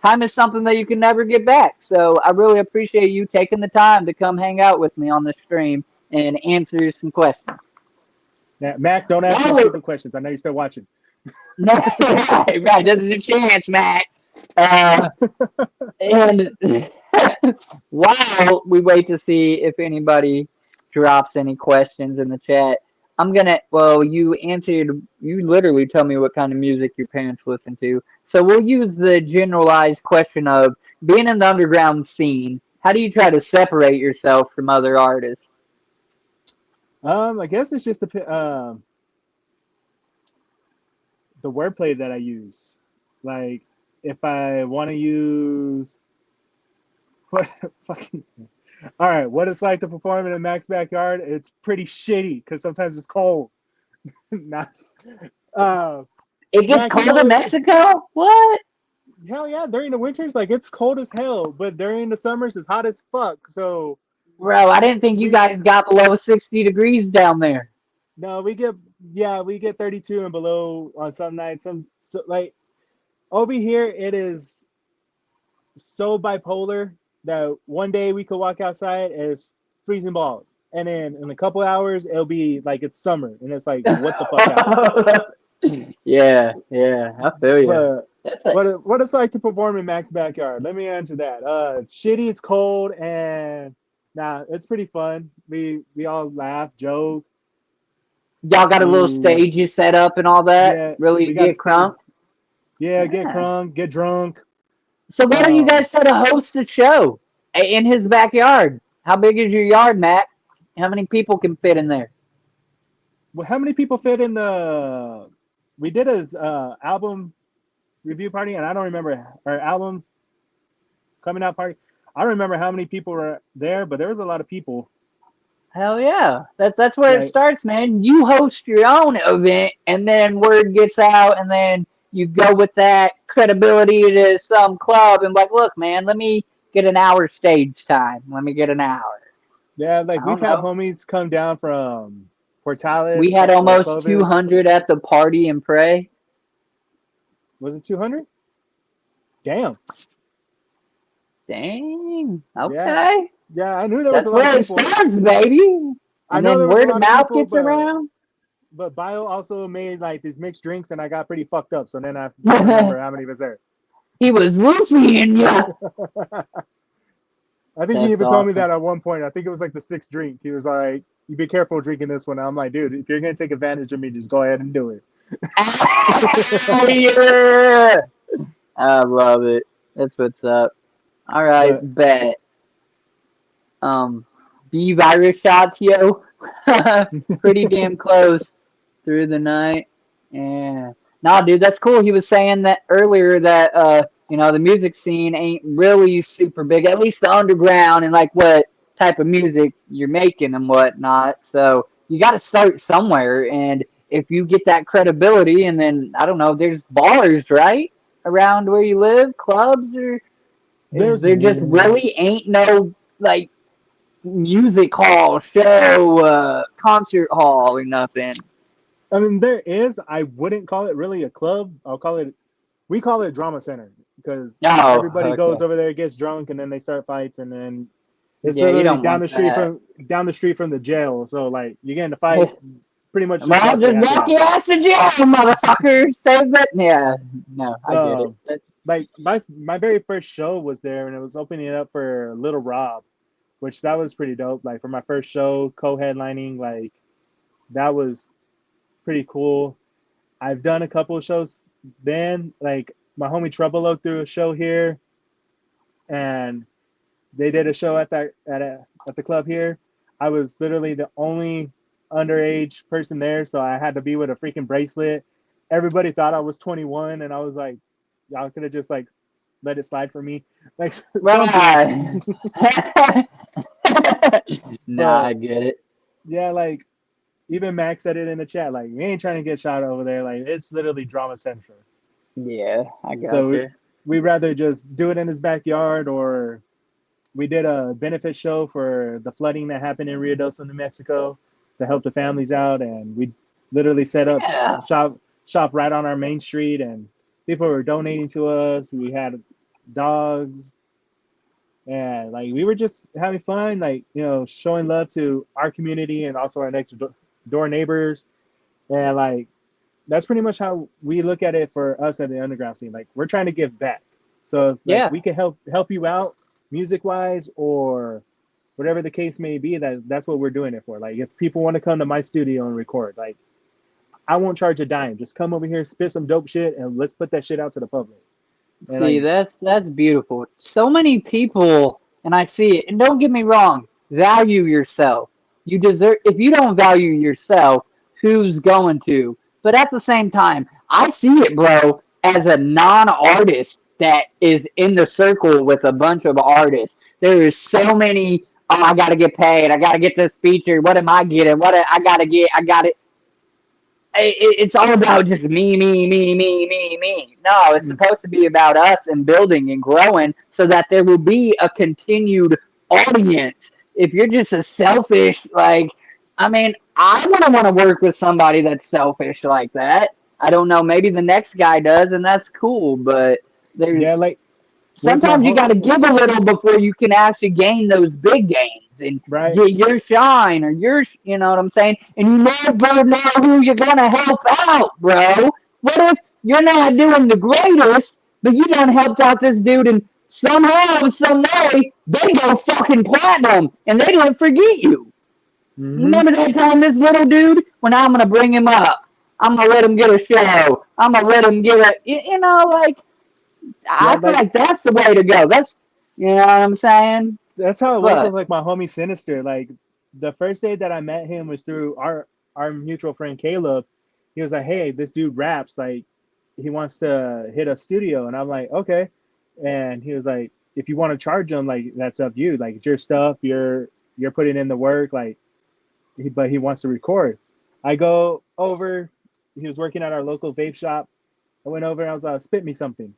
time is something that you can never get back. So I really appreciate you taking the time to come hang out with me on the stream and answer some questions. Now, Mac, don't ask no While stupid questions. I know you're still watching. no, right, this is a chance, Matt. Uh, and while we wait to see if anybody drops any questions in the chat, well, you literally tell me what kind of music your parents listen to. So we'll use the generalized question of being in the underground scene. How do you try to separate yourself from other artists? I guess it's just the wordplay that I use. Like, if I want to use what fucking all right, what it's like to perform in a Mac's backyard, it's pretty shitty because sometimes it's cold. Not, uh, It gets Mac, you cold know in it. Mexico? What? Hell yeah, during the winters, like it's cold as hell, but during the summers, it's hot as fuck. So Bro, I didn't think you we guys got below 60 degrees down there. no, we get 32 and below on some nights. Like over here, it is so bipolar that one day we could walk outside and it's freezing balls, and then in a couple hours it'll be like it's summer, and it's like what the fuck out. Yeah, yeah, I feel you. But That's a, what it's like to perform in Mac's backyard? Let me answer that. It's shitty, it's cold, and nah, it's pretty fun. We all laugh, joke. y'all got a little We stage you set up and all that. yeah, Really we got a get stage. crunk. Yeah, get Yeah. crunk, get drunk. So why don't you Um, guys try to host a show in his backyard? How big is your yard, Matt? How many people can fit in there? well, how many people fit in the? We did his album review party, and I don't remember our album coming out party. I don't remember how many people were there, but there was a lot of people. Hell yeah. That's where it Like, starts, man. You host your own event and then word gets out and then you go with that credibility to some club and like, look, man, let me get an hour stage time. Let me get an hour. yeah, I like we've don't had know. homies come down from Portales, We had almost Clovis. 200 at the party and pray. Was it 200? Damn. Dang. Yeah, Okay. yeah. I knew there was a That's lot of where it people. starts, baby. I And know then there was a word of lot of mouth people, gets around. but Bio also made like these mixed drinks, and I got pretty fucked up. So then I don't remember how many was there. He was roofing you. I think he That's even told me awesome. that at one point. I think it was like the sixth drink. He was like, "You be careful drinking this one." I'm like, "Dude, if you're gonna take advantage of me, just go ahead and do it." Yeah. I love it. That's what's up. All right, But bet. B virus shots, yo. Pretty damn close through the night. Yeah. Nah, dude, that's cool. He was saying that earlier that the music scene ain't really super big, at least the underground and like what type of music you're making and whatnot. So you got to start somewhere, and if you get that credibility, and then I don't know, there's bars right around where you live, clubs, or is there's there just really ain't no like music hall, show, concert hall, or nothing? I mean, there is. I wouldn't call it really a club. We call it drama center because Oh, everybody goes okay. over there, gets drunk, and then they start fights, and then it's Yeah, you literally don't want that. down the street from the jail. So like you get in a fight, pretty much just Well, walk there just after walk that. your ass to jail, motherfucker. Save it. Yeah. No, I get it. Um, like my very first show was there, and it was opening it up for Little Rob, which that was pretty dope. Like for my first show, co-headlining, like that was pretty cool. I've done a couple of shows then. Like my homie Trouble threw a show here, and they did a show at the club here. I was literally the only underage person there, so I had to be with a freaking bracelet. Everybody thought I was 21, and I was like, y'all could have just like let it slide for me, like something. Right. Nah, But I get it. yeah, like even Max said it in the chat, like we ain't trying to get shot over there. Like it's literally drama central. Yeah, I So got you. we'd rather just do it in his backyard, or we did a benefit show for the flooding that happened in Rio Doce, New Mexico, to help the families out, and we literally set up Yeah. shop right on our main street, and people were donating to us. We had dogs, and like we were just having fun, like showing love to our community and also our next door neighbors, and like that's pretty much how we look at it for us at the underground scene. Like we're trying to give back. So if, like Yeah. we can help you out music wise or whatever the case may be, that's what we're doing it for. Like if people want to come to my studio and record, like I won't charge a dime. Just come over here, spit some dope shit, and let's put that shit out to the public. And See, like, that's beautiful. So many people, and I see it. And don't get me wrong, value yourself. You deserve. If you don't value yourself, who's going to? But at the same time, I see it, bro, as a non-artist that is in the circle with a bunch of artists. There is so many. Oh, I gotta get paid. I gotta get this feature. What am I getting? I gotta get? I got it. It's all about just me. No, it's supposed to be about us and building and growing so that there will be a continued audience. If you're just a selfish, like, I mean, I wouldn't want to work with somebody that's selfish like that. I don't know. Maybe the next guy does, and that's cool. But yeah, there's like with my sometimes you home, got to give a little before you can actually gain those big gains and right? get your shine or your, you know what I'm saying? And you never know who you're going to help out, bro. What if you're not doing the greatest, but you done helped out this dude and somehow, some way, they go fucking platinum and they don't forget you. You Mm-hmm. remember that time this little dude? Well, now I'm going to bring him up. I'm going to let him get a show. I'm going to let him get a, like, Yeah, I feel like like that's the way to go. That's, you know what I'm saying? that's how it was with But like my homie Sinister. Like the first day that I met him was through our mutual friend Caleb. He was like, "Hey, this dude raps. Like, he wants to hit a studio," and I'm like, "Okay." And he was like, "If you want to charge him, like that's up to you. Like it's your stuff. You're putting in the work. Like, but he wants to record." I go over. He was working at our local vape shop. I went over and I was like, "Spit me something."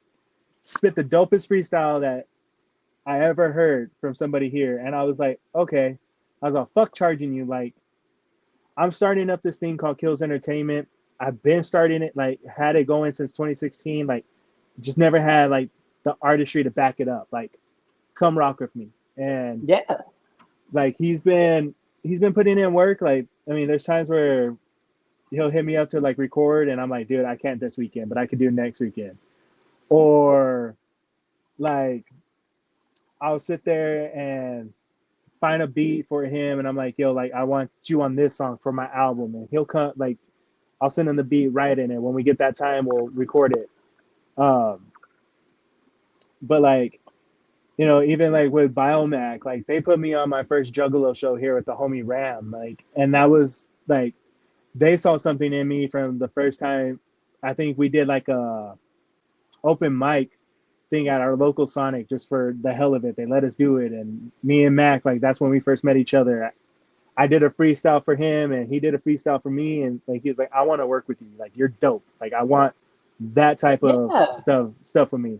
Spit the dopest freestyle that I ever heard from somebody here. And I was like, okay. I was like, fuck charging you. Like, I'm starting up this thing called Kills Entertainment. I've been starting it, like, had it going since 2016. Like, just never had, like, the artistry to back it up. Like, come rock with me. And, yeah, like, he's been putting in work. Like, I mean, there's times where he'll hit me up to, like, record. And I'm like, dude, I can't this weekend, but I could do next weekend. Or, like, I'll sit there and find a beat for him, and I'm like, yo, like I want you on this song for my album, and he'll come. Like I'll send him the beat right in it. When we get that time, we'll record it. Um, but like even like with Biomac, like they put me on my first Juggalo show here with the homie Ram, like, and that was like they saw something in me from the first time. I think we did like a open mic thing at our local Sonic just for the hell of it. They let us do it, and me and Mac, like that's when we first met each other. I did a freestyle for him, and he did a freestyle for me, and like he was like, "I want to work with you. Like you're dope. Like I want that type of yeah. stuff with me."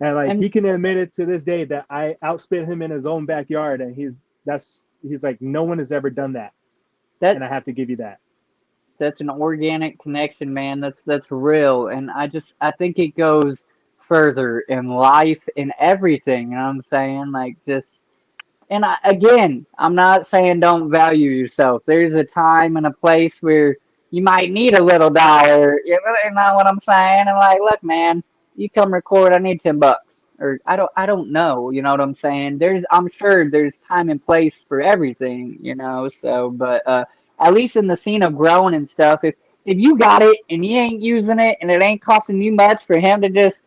And like And he can admit it to this day that I outspit him in his own backyard, and he's like, no one has ever done that, that and I have to give you that. that's an organic connection, man. That's real, and I think it goes further in life in everything. You know what I'm saying? Like just and again, I'm not saying don't value yourself. There's a time and a place where you might need a little dollar. You know what I'm saying? And like, look, man, you come record. I need $10, or I don't know. You know what I'm saying? I'm sure there's time and place for everything. You know, so but at least in the scene of growing and stuff, if you got it and you ain't using it and it ain't costing you much for him to just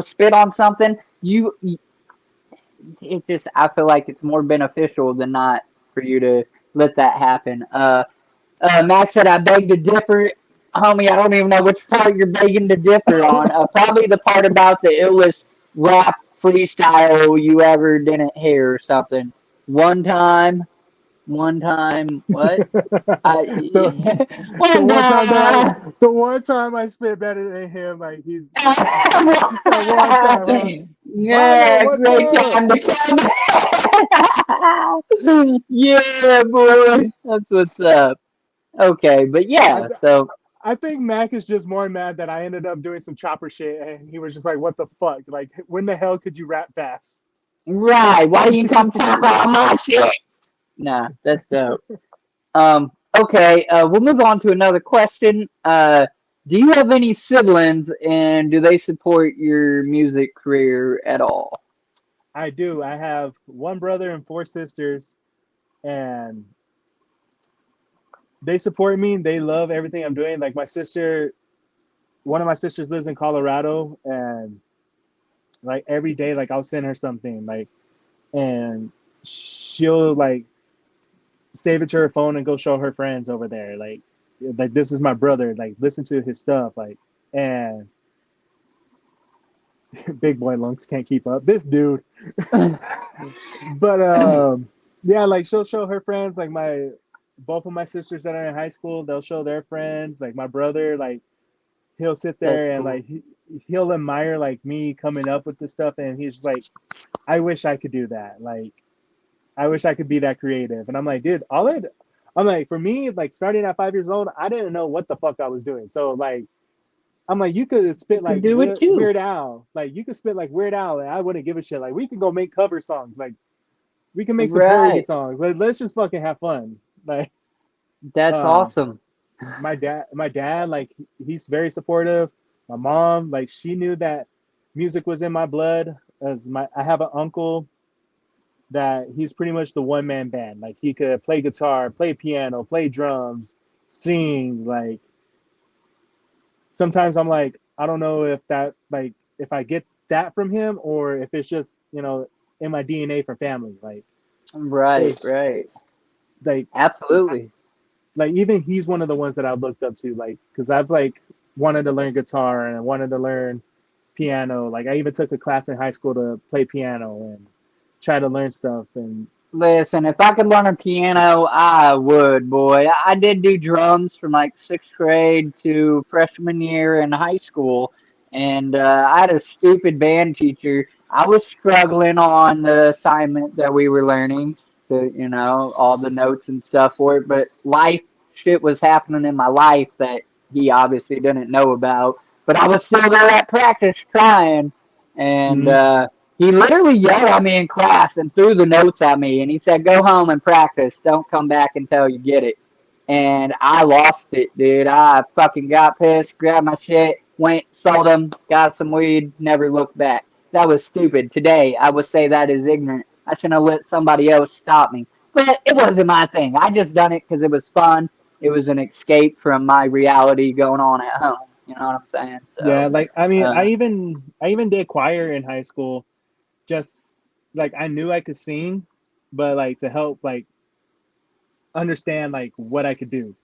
spit on something, it just I feel like it's more beneficial than not for you to let that happen. Max said I beg to differ, homie. I don't even know which part you're begging to differ on. Probably the part about the illest rap freestyle you ever didn't hear or something. One time, what? I the the one one time time. I spit better than him, like he's just that one time, huh? Milo, Yeah, what's great up? time to come. Yeah, boy, that's what's up. Okay, but I yeah, th- so I think Mac is just more mad that I ended up doing some chopper shit, and he was just like, "What the fuck? Like, when the hell could you rap fast?" right, why do you come talk about my shit? Nah, that's dope. Okay, we'll move on to another question. Do you have any siblings, and do they support your music career at all? I do. I have one brother and four sisters, and they support me. They love everything I'm doing. Like my sister, one of my sisters lives in Colorado, and like every day, like I'll send her something, like, and she'll like save it to her phone and go show her friends over there. Like this is my brother. Like listen to his stuff. Like and big boy lungs can't keep up. This dude, but yeah, like she'll show her friends. Like my both of my sisters that are in high school, they'll show their friends. Like my brother, like he'll sit That's there and cool. like he'll admire like me coming up with this stuff, and he's just like, I wish I could do that. Like I wish I could be that creative. And I'm like, dude, I'm like, for me, like starting at 5 years old, I didn't know what the fuck I was doing. So like, I'm like, you could You spit can like do it too. Weird Al, like you could spit like Weird Al, and I wouldn't give a shit. Like we can go make cover songs, like we can make some parody Right. songs. Like let's just fucking have fun. Like, That's um, awesome. my dad, like he's very supportive. My mom, like she knew that music was in my blood. I have an uncle that he's pretty much the one man band. Like he could play guitar, play piano, play drums, sing. Like sometimes I'm like, I don't know if that like if I get that from him or if it's just in my DNA from family. Like Right, it's right. like Absolutely. like even he's one of the ones that I've looked up to. Like because I've like wanted to learn guitar and I wanted to learn piano. Like I even took a class in high school to play piano and try to learn stuff and Listen, if I could learn a piano, I would, boy. I did do drums from like sixth grade to freshman year in high school, and I had a stupid band teacher. I was struggling on the assignment that we were learning, all the notes and stuff for it, but life shit was happening in my life that he obviously didn't know about. But I was still there at practice trying, and mm-hmm, he literally yelled at me in class and threw the notes at me, and he said, "Go home and practice. Don't come back until you get it." And I lost it, dude. I fucking got pissed, grabbed my shit, went, sold them, got some weed, never looked back. That was stupid. Today, I would say that is ignorant. I shouldn't have let somebody else stop me. But it wasn't my thing. I just done it because it was fun. It was an escape from my reality going on at home. You know what I'm saying? yeah, So, like I mean, uh, I even did choir in high school. Just like I knew I could sing, but like to help like understand like what I could do.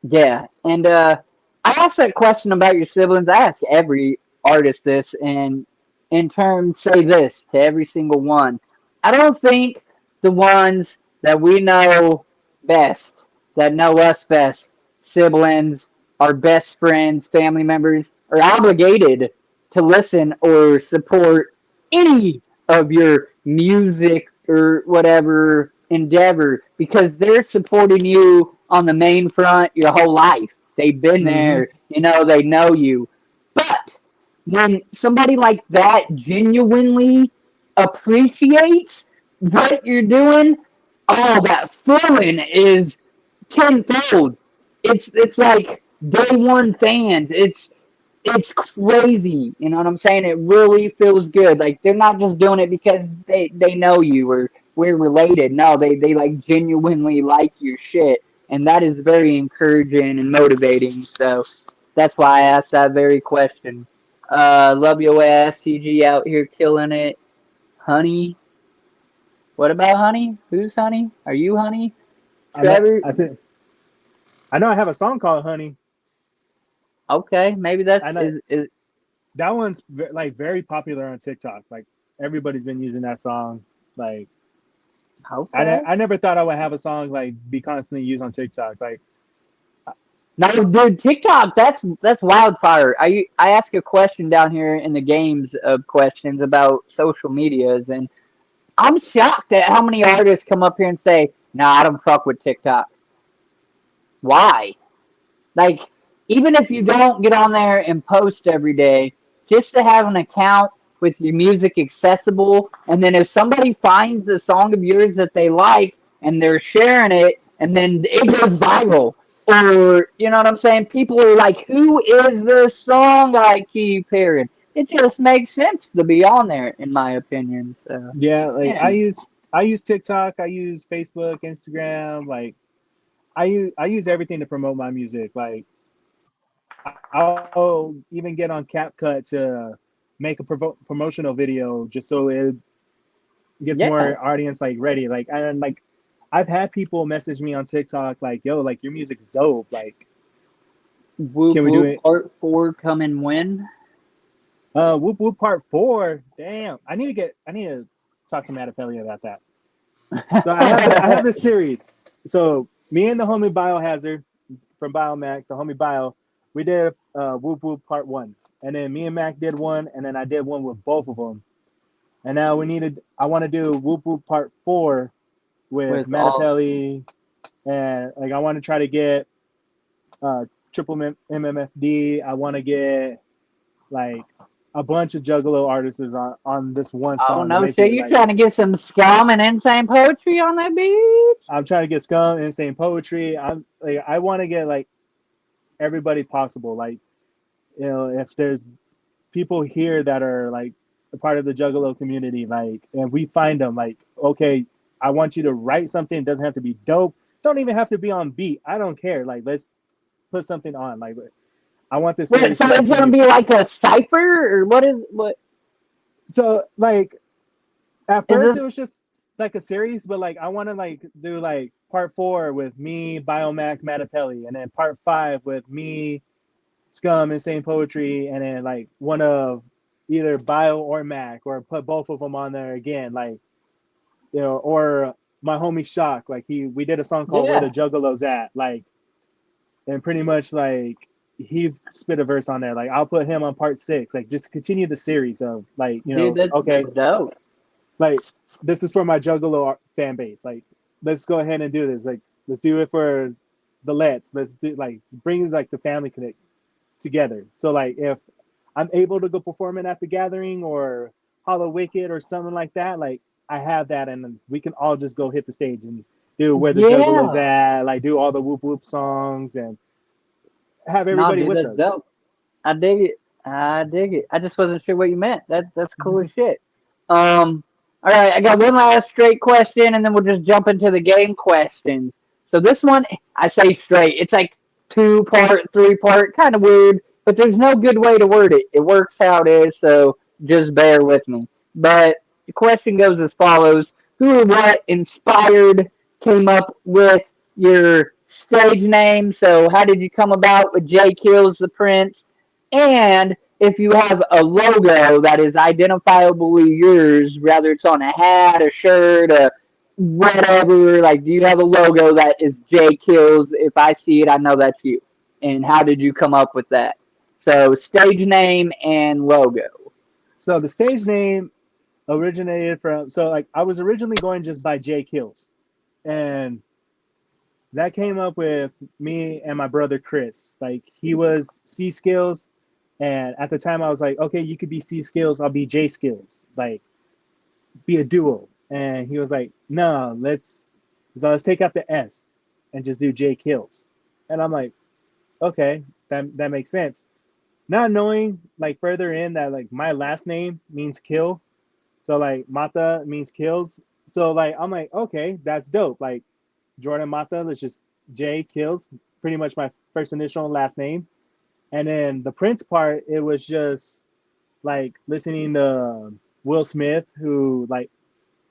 yeah, and I asked that question about your siblings. I ask every artist this, and in turn, say this to every single one. I don't think the ones that we know best, that know us best, siblings, our best friends, family members, are obligated to listen or support any of your music or whatever endeavor because they're supporting you on the main front your whole life. They've been Hmm. there, they know you. But when somebody like that genuinely appreciates what you're doing, oh, that feeling is tenfold. It's like day one fans. It's crazy. You know what I'm saying? It really feels good. Like they're not just doing it because they know you or we're related. No, they like genuinely like your shit, and that is very encouraging and motivating. So that's why I asked that very question. Love your ass, CG out here killing it. Honey, what about Honey? Who's Honey? Are you Honey? Trevor? I think I know I have a song called Honey. Okay, maybe that's I know is that one's like very popular on TikTok. Like everybody's been using that song. Like okay. I never thought I would have a song like be constantly used on TikTok. Like No, dude, TikTok, that's wildfire. I ask a question down here in the games of questions about social medias, and I'm shocked at how many artists come up here and say, "Nah, I don't fuck with TikTok." Why? Like, even if you don't get on there and post every day, just to have an account with your music accessible, and then if somebody finds a song of yours that they like and they're sharing it, and then it goes viral, or you know what I'm saying? People are like, "Who is this song I keep hearing?" It just makes sense to be on there, in my opinion. So, yeah, like yeah, I use TikTok, I use Facebook, Instagram. Like I use everything to promote my music. Like I'll even get on CapCut to make a promotional video just so it gets yeah. more audience like ready. Like and like I've had people message me on TikTok like, "Yo, like your music's dope. Like, Whoop can we do whoop. it?" Part 4 coming when? Whoop Whoop Part 4. Damn, I need to talk to Matapelli about that. So I have this series. So me and the homie Biohazard from Biomac, the homie Bio, we did Whoop Whoop Part 1, and then me and Mac did one, and then I did one with both of them. And now I want to do Whoop Whoop Part 4 with With all Matapelli, and like I want to try to get Triple MMFD. I want to get like a bunch of Juggalo artists on this one Oh song to no make shit! it You like trying to get some scum and insane poetry on that beach? I'm trying to get Scum, Insane Poetry. I'm like I want to get like everybody possible. Like if there's people here that are like a part of the Juggalo community, like, and we find them, like, okay, I want you to write something. It doesn't have to be dope. Don't even have to be on beat. I don't care. Like, let's put something on. Like, I want this Wait, series so to it's gonna continue. be like a cipher or what So, like, at is first this? it was just like a series, but like I want to like do like part 4 with me, Biomac, Matapelli, and then part 5 with me, Scum, Insane Poetry, and then like one of either Bio or Mac, or put both of them on there again, like or my homie Shock, like we did a song called "Where the Yeah, Juggalos At," like, and pretty much like he spit a verse on there. Like I'll put him on part 6, like just continue the series of like dude, okay, that's dope. like this is for my Juggalo fan base. Like let's go ahead and do this. Like let's do it for the Let's do like bring like the family connect together. So like if I'm able to go performing at the gathering or Hollow Wicked or something like that, like I have that, and we can all just go hit the stage and do Where the Juggalos Yeah, At, like do all the Whoop Whoop songs and have no, everybody dude, with that's us. dope. I dig it. I dig it. I just wasn't sure what you meant. That's cool as shit. All right, I got one last straight question, and then we'll just jump into the game questions. So this one, I say straight. It's like 2 part, 3 part, kind of weird, but there's no good way to word it. It works how it is, so just bear with me. But the question goes as follows: Who or what inspired, came up with your stage name? So how did you come about with J-killz the Prince? And if you have a logo that is identifiably yours, whether it's on a hat, a shirt, a whatever, like do you have a logo that is J-killz? If I see it, I know that's you. And how did you come up with that? So stage name and logo. So the stage name originated from, so like I was originally going just by J-killz, and that came up with me and my brother Chris. Like he was C-Skillz, and at the time I was like, okay, you could be C-Skillz, I'll be J-Skillz. Like be a duo. And he was like, no, let's take out the S and just do J-killz. And I'm like, okay, that makes sense. Not knowing like further in that like my last name means kill. So like Mata means kills. So like I'm like, okay, that's dope. Like Jordan Mata, let's just J-killz, pretty much my first initial and last name. And then the Prince part, it was just like listening to Will Smith, who like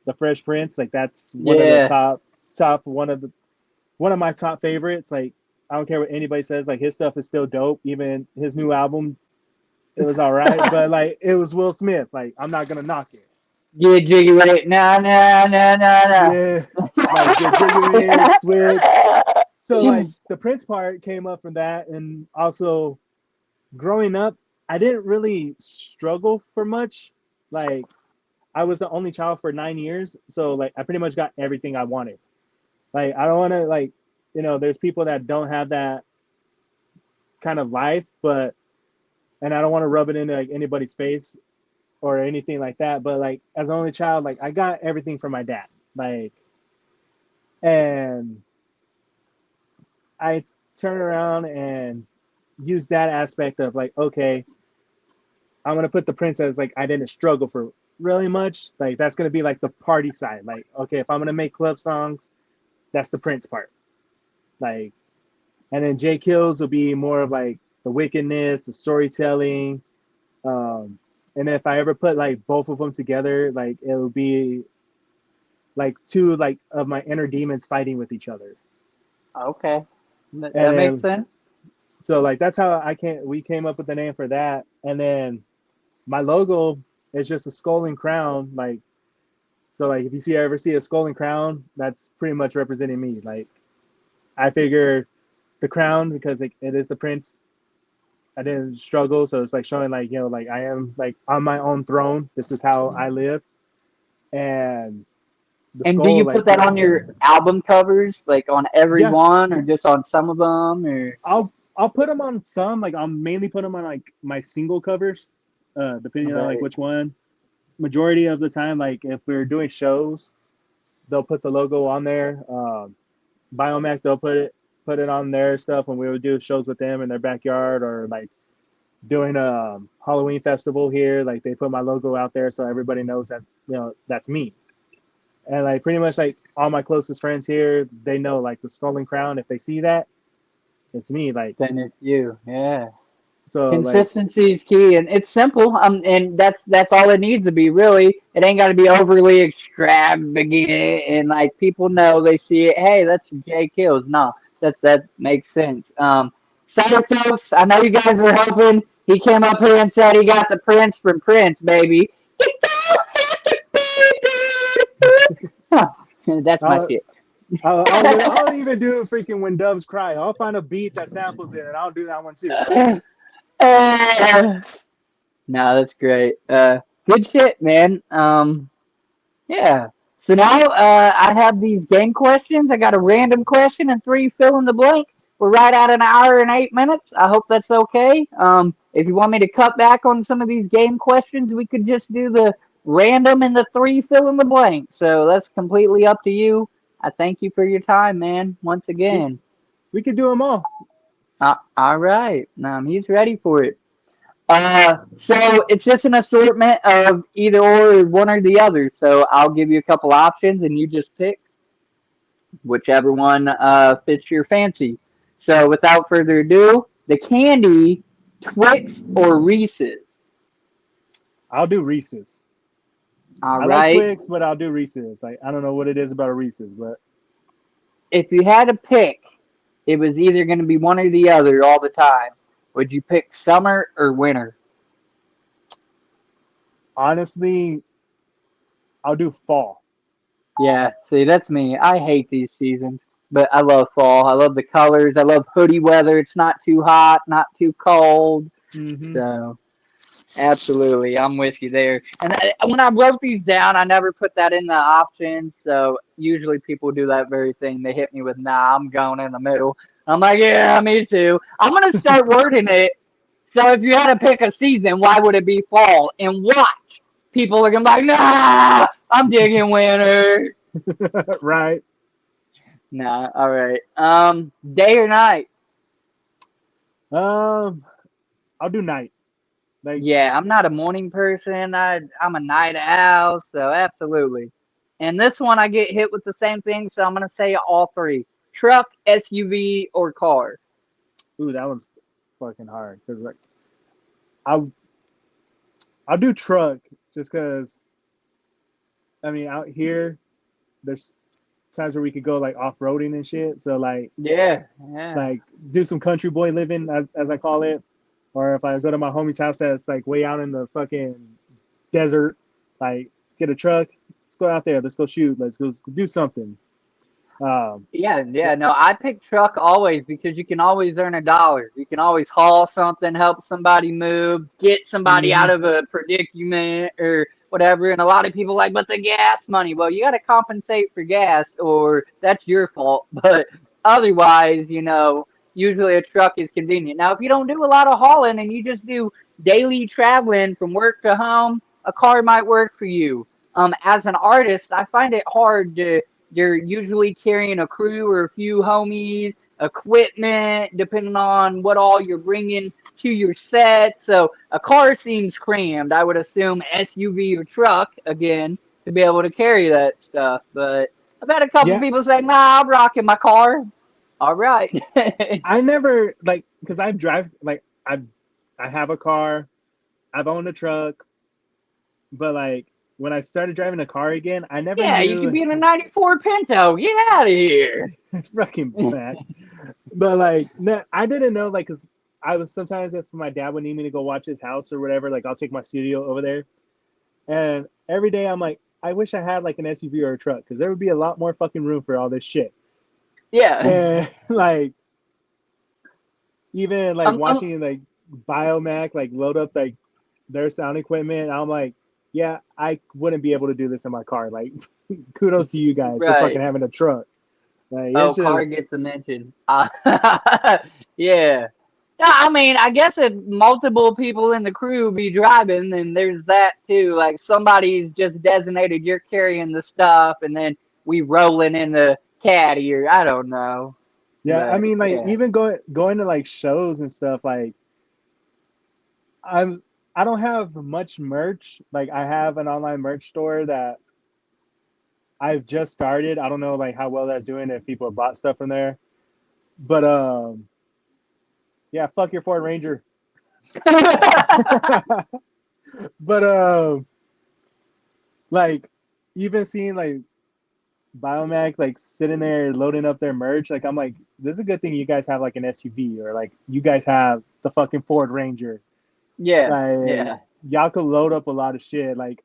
the Fresh Prince, like that's one of the Yeah. top one of my top favorites. Like I don't care what anybody says, like his stuff is still dope. Even his new album, it was all right, but like it was Will Smith. Like I'm not gonna knock it. Get jiggy with it. Nah, nah, nah, nah, Yeah, like get jiggy with it, switch. So like the Prince part came up from that, and also growing up, I didn't really struggle for much. Like I was the only child for 9 years, so like I pretty much got everything I wanted. Like I don't want to like, there's people that don't have that kind of life, but and I don't want to rub it into like anybody's face or anything like that. But like as an only child, like I got everything from my dad. Like and I turn around and use that aspect of like, okay, I'm gonna put the princess like I didn't struggle for really much. Like that's gonna be like the party side. Like, okay, if I'm gonna make club songs, that's the Prince part. Like, and then J-killz will be more of like the wickedness, the storytelling. Um, and if I ever put like both of them together, like it'll be like two like of my inner demons fighting with each other. Okay. And That makes then sense. so like that's how we came up with the name for that. And then my logo is just a skull and crown. Like so like if you ever see a skull and crown, that's pretty much representing me. Like I figure the crown because like it is the prince. I didn't struggle, so it's like showing like like I am like on my own throne. This is how I live, and the And do skull you put like that on your album covers, like on every yeah. one, or just on some of them, or? I'll put them on some like I'll mainly put them on like my single covers, depending on like Right. which one. Majority of the time, like if we're doing shows, they'll put the logo on there. Biomac they'll put it on their stuff when we would do shows with them in their backyard or like doing a Halloween festival here. Like they put my logo out there so everybody knows that that's me. And like pretty much like all my closest friends here, they know like the skull and crown. If they see that, it's me. Like Then it's you. Yeah. so like Consistency is key, and it's simple. And that's all it needs to be. Really, it ain't got to be overly extravagant, and like people know they see it. Hey, that's J-killz. No, that makes sense. Sorry, folks. I know you guys were hoping. He came up here and said he got the Prince from Prince, baby. Huh. That's my I'll, shit. I'll even do freaking When Doves Cry. I'll find a beat that samples it, and I'll do that one too. No, that's great. Good shit, man. Yeah. So now I have these game questions. I got a random question and three fill in the blank. We're right at an hour and 8 minutes. I hope that's okay. If you want me to cut back on some of these game questions, we could just do the random and the three fill in the blank. So that's completely up to you. I thank you for your time, man, once We again. we could do them all. All right. He's ready for it. So it's just an assortment of either or one or the other. So I'll give you a couple options and you just pick whichever one fits your fancy. So without further ado, the candy, Twix or Reese's. I'll do Reese's. All I like right. Twix, but I'll do Reese's. Like I don't know what it is about a Reese's, but If you had to pick, it was either going to be one or the other all the time. Would you pick summer or winter? honestly, I'll do fall. Yeah, see, that's me. I hate these seasons, but I love fall. I love the colors. I love hoodie weather. It's not too hot, not too cold. Mm-hmm. So, Absolutely, I'm with you there. And when I wrote these down, I never put that in the options. So usually people do that very thing. They hit me with, "Nah, I'm going in the middle." I'm like, "Yeah, me too." I'm gonna start wording it. So if you had to pick a season, why would it be fall? And watch, people are gonna be like, "Nah, I'm digging winter." Right. Nah, all right. Day or night? Um, I'll do night. Like, Yeah, I'm not a morning person. I'm a night owl, so absolutely. And this one, I get hit with the same thing, so I'm gonna say all three: truck, SUV, or car. ooh, that one's fucking hard because like I'll I'll do truck just because I mean out here there's times where we could go like off roading and shit. So Yeah, yeah, like do some country boy living as I call it, or if I go to my homie's house that's like way out in the fucking desert, like get a truck, let's go out there, let's go shoot, let's go do something. Um, yeah, yeah. No, I pick truck always because you can always earn $1. You can always haul something, help somebody move, get somebody out mhm. of a predicament or whatever. And a lot of people like, but the gas money. Well, you got to compensate for gas, or that's your fault. But otherwise, usually a truck is convenient. Now, if you don't do a lot of hauling and you just do daily traveling from work to home, a car might work for you. As an artist, I find it hard to you're usually carrying a crew or a few homies, equipment, depending on what all you're bringing to your set. So a car seems crammed. I would assume SUV or truck, again, to be able to carry that stuff. But I've had a couple Yeah, people say, nah, I'm rocking my car. All right. I never like because I drive like I have a car, I've owned a truck, but like when I started driving a car again, I never Yeah, you could knew be in a 94 Pinto. Get out of here. fucking back. But like, I didn't know like because I was sometimes if my dad would need me to go watch his house or whatever, like I'll take my studio over there, and every day I'm like, I wish I had like an SUV or a truck because there would be a lot more fucking room for all this shit. Yeah. And like even like I'm watching like Biomac like load up like their sound equipment, I'm like, yeah, I wouldn't be able to do this in my car. Like, kudos to you guys for fucking right. having a truck. Like, it's Oh, car just gets a mention. Yeah. Yeah, I mean, I guess if multiple people in the crew be driving, then there's that too. Like somebody's just designated you're carrying the stuff, and then we rolling in the caddy, or I don't know. yeah. I But mean, like yeah, even going to like shows and stuff. Like, I'm I don't have much merch. Like, I have an online merch store that I've just started. I don't know like how well that's doing if people have bought stuff from there. But yeah, fuck your Ford Ranger. But like even seeing like Biomac like sitting there loading up their merch, like I'm like, this is a good thing you guys have like an SUV or like you guys have the fucking Ford Ranger. yeah, Like yeah. y'all could load up a lot of shit. Like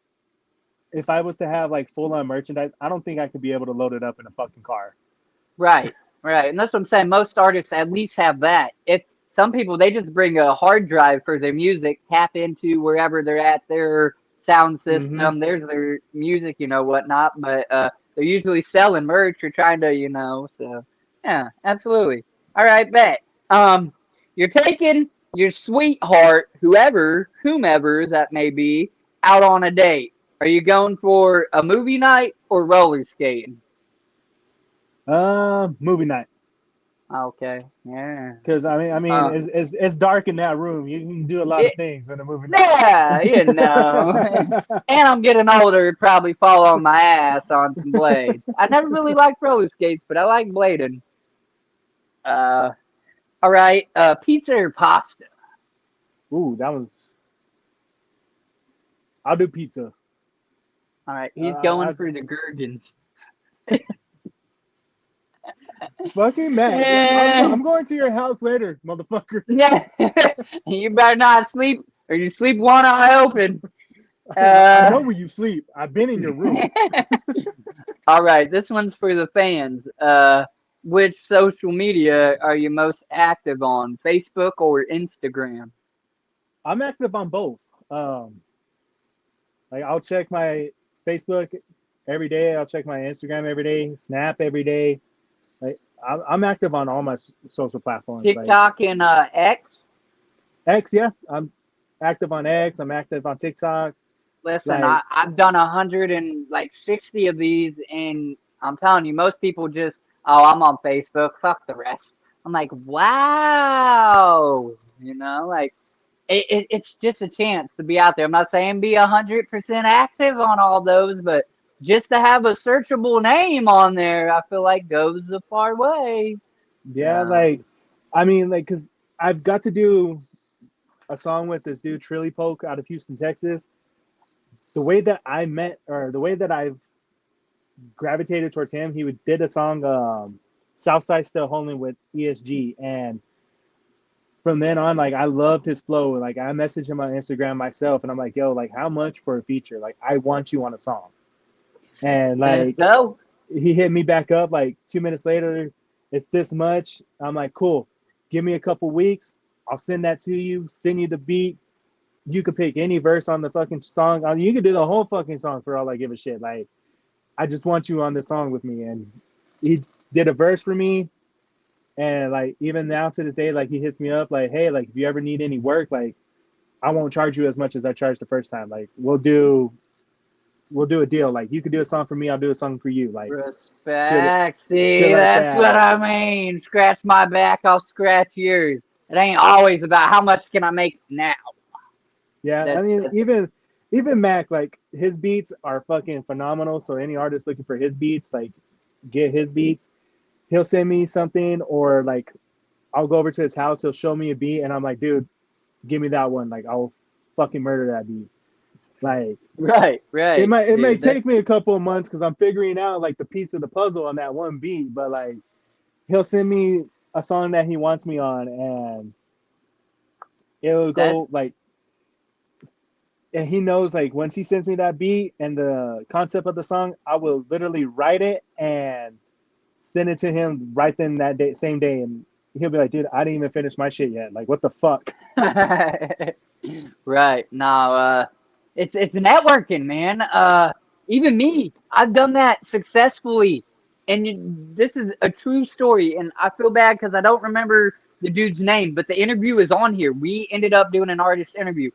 if I was to have like full on merchandise, I don't think I could be able to load it up in a fucking car. Right, right. And that's what I'm saying. Most artists at least have that. If some people they just bring a hard drive for their music, tap into wherever they're at their sound Mm-hmm. system. There's their music, whatnot. But they're usually selling merch or trying to, So yeah, absolutely. All right, bet. You're taking your sweetheart, whomever that may be, out on a date. Are you going for a movie night or roller skating? Movie night. Okay, yeah. Because I mean, Uh, it's dark in that room. You can do a lot of it, things in a movie night. yeah, And I'm getting older, probably fall on my ass on some blades. I never really liked roller skates, but I like blading. Uh, all right. Pizza or pasta? Ooh, that was. I'll do pizza. All right, he's going I for the gherkins. fucking Matt. Yeah, I'm going to your house later, motherfucker. yeah. You better not sleep, or you sleep one eye open. I know Uh, where you sleep. I've been in your room. all right, this one's for the fans. Which social media are you most active on, Facebook or Instagram? I'm active on both. Um, like I'll check my Facebook every day. I'll check my Instagram every day. Snap every day. Like I'm active on all my social platforms. Like TikTok and X. X, yeah, I'm active on X. I'm active on TikTok. Listen, Like I've done 160 of these, and I'm telling you, most people just, oh, I'm on Facebook. Fuck the rest. I'm like, wow, like it's just a chance to be out there. I'm not saying be 100% active on all those, but just to have a searchable name on there, I feel like goes a far way. yeah, So like I mean, like because I've got to do a song with this dude Trilly Poke out of Houston, Texas. The way that I met, or the way that I've gravitated towards him, he did a song, Southside Still Holding with ESG, and from then on, like I loved his flow. Like I messaged him on Instagram myself, and I'm like, yo, like how much for a feature? Like I want you on a song, and let's like go. he hit me back up like 2 minutes later. It's this much. I'm like, cool. Give me a couple weeks. I'll send that to you. Send you the beat. You could pick any verse on the fucking song. I mean, you could do the whole fucking song for all I give a shit. Like I just want you on the song with me. And he did a verse for me. And like even now to this day, like he hits me up like, hey, like if you ever need any work, like I won't charge you as much as I charged the first time. Like we'll do a deal. Like you could do a song for me, I'll do a song for you. Like shit Respect. shit See, like that's what that. I mean. Scratch my back, I'll scratch yours. It ain't always about how much can I make now. Yeah, I mean That's even Mac, like his beats are fucking phenomenal. So any artist looking for his beats, like get his beats. He'll send me something, or like I'll go over to his house, he'll show me a beat, and I'm like, dude, give me that one. Like I'll fucking murder that beat. Like right, it right, might it may dude. That's take me a couple of months because I'm figuring out like the piece of the puzzle on that one beat, but like he'll send me a song that he wants me on, and it'll that's go like, and he knows like once he sends me that beat and the concept of the song, I will literally write it and send it to him right then that day, same day, and he'll be like, dude, I didn't even finish my shit yet. Like what the fuck? right. Now, it's networking, man. Even me, I've done that successfully, and this is a true story. And I feel bad because I don't remember the dude's name, but the interview is on here. We ended up doing an artist interview.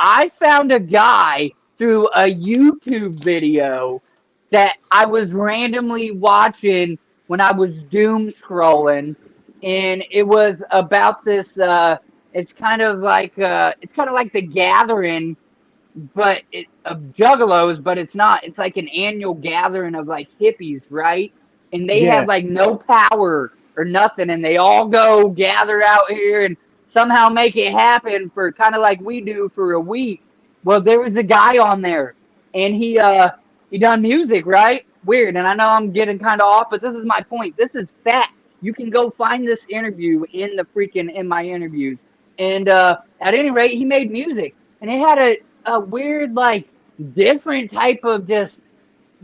I found a guy through a YouTube video that I was randomly watching when I was doom scrolling, and it was about this. It's kind of like the gathering, but of juggalos, but it's not. It's like an annual gathering of like hippies, right? And they have Yeah, like no power or nothing, and they all go gather out here and somehow make it happen for kind of like we do for a week. Well, there was a guy on there, and he done music, right? Weird, and I know I'm getting kind of off, but this is my point. This is fact. You can go find this interview in my interviews, and at any rate, he made music, and it had a weird, like, different type of just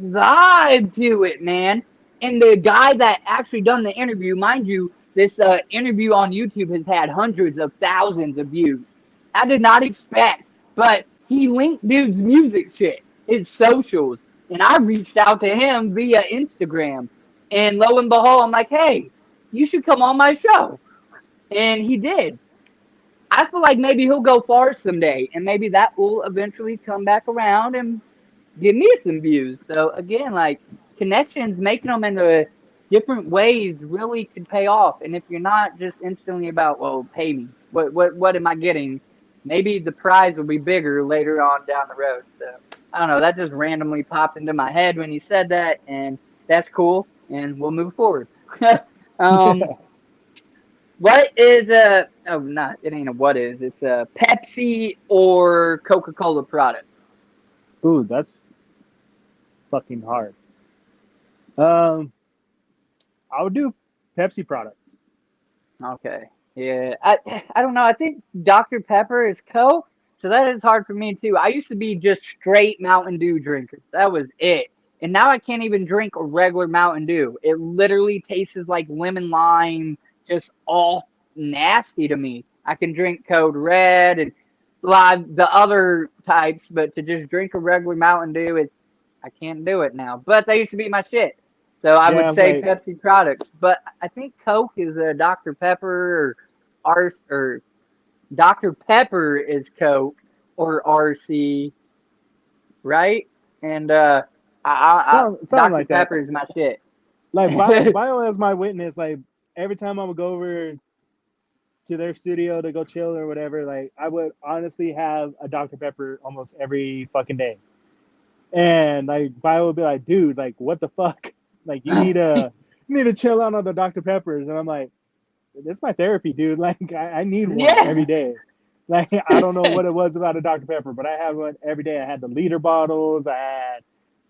vibe to it, man. And the guy that actually done the interview, mind you, this interview on YouTube has had hundreds of thousands of views. I did not expect, but he linked dude's music shit, his socials, and I reached out to him via Instagram. And lo and behold, I'm like, hey, you should come on my show. And he did. I feel like maybe he'll go far someday, and maybe that will eventually come back around and give me some views. So again, like connections, making them into different ways really could pay off. And if you're not just instantly about, well, pay me, what am I getting? Maybe the prize will be bigger later on down the road. So I don't know. That just randomly popped into my head when you said that, and that's cool. And we'll move forward. um, yeah. what is a oh not it ain't a what is it's a Pepsi or Coca-Cola product? Ooh, that's fucking hard. Um, I would do Pepsi products. Okay. Yeah. I don't know. I think Dr. Pepper is Coke, so that is hard for me too. I used to be just straight Mountain Dew drinker. That was it. And now I can't even drink a regular Mountain Dew. It literally tastes like lemon lime, just all nasty to me. I can drink Code Red and live the other types, but to just drink a regular Mountain Dew, I can't do it now. But they used to be my shit. So I would Yeah, say like Pepsi products. But I think Coke is a Dr. Pepper or Dr. Pepper is Coke or RC, right? And something Dr. like that. Pepper is my shit. Like Bio as my witness. Like every time I would go over to their studio to go chill or whatever, like I would honestly have a Dr. Pepper almost every fucking day. And like Bio would be like, dude, like what the fuck? Like you need to chill out on the Dr. Peppers. And I'm like, this is my therapy, dude. Like I need one every Yeah. day. Like I don't know what it was about a Dr. Pepper, but I had one every day. I had the liter bottles, I had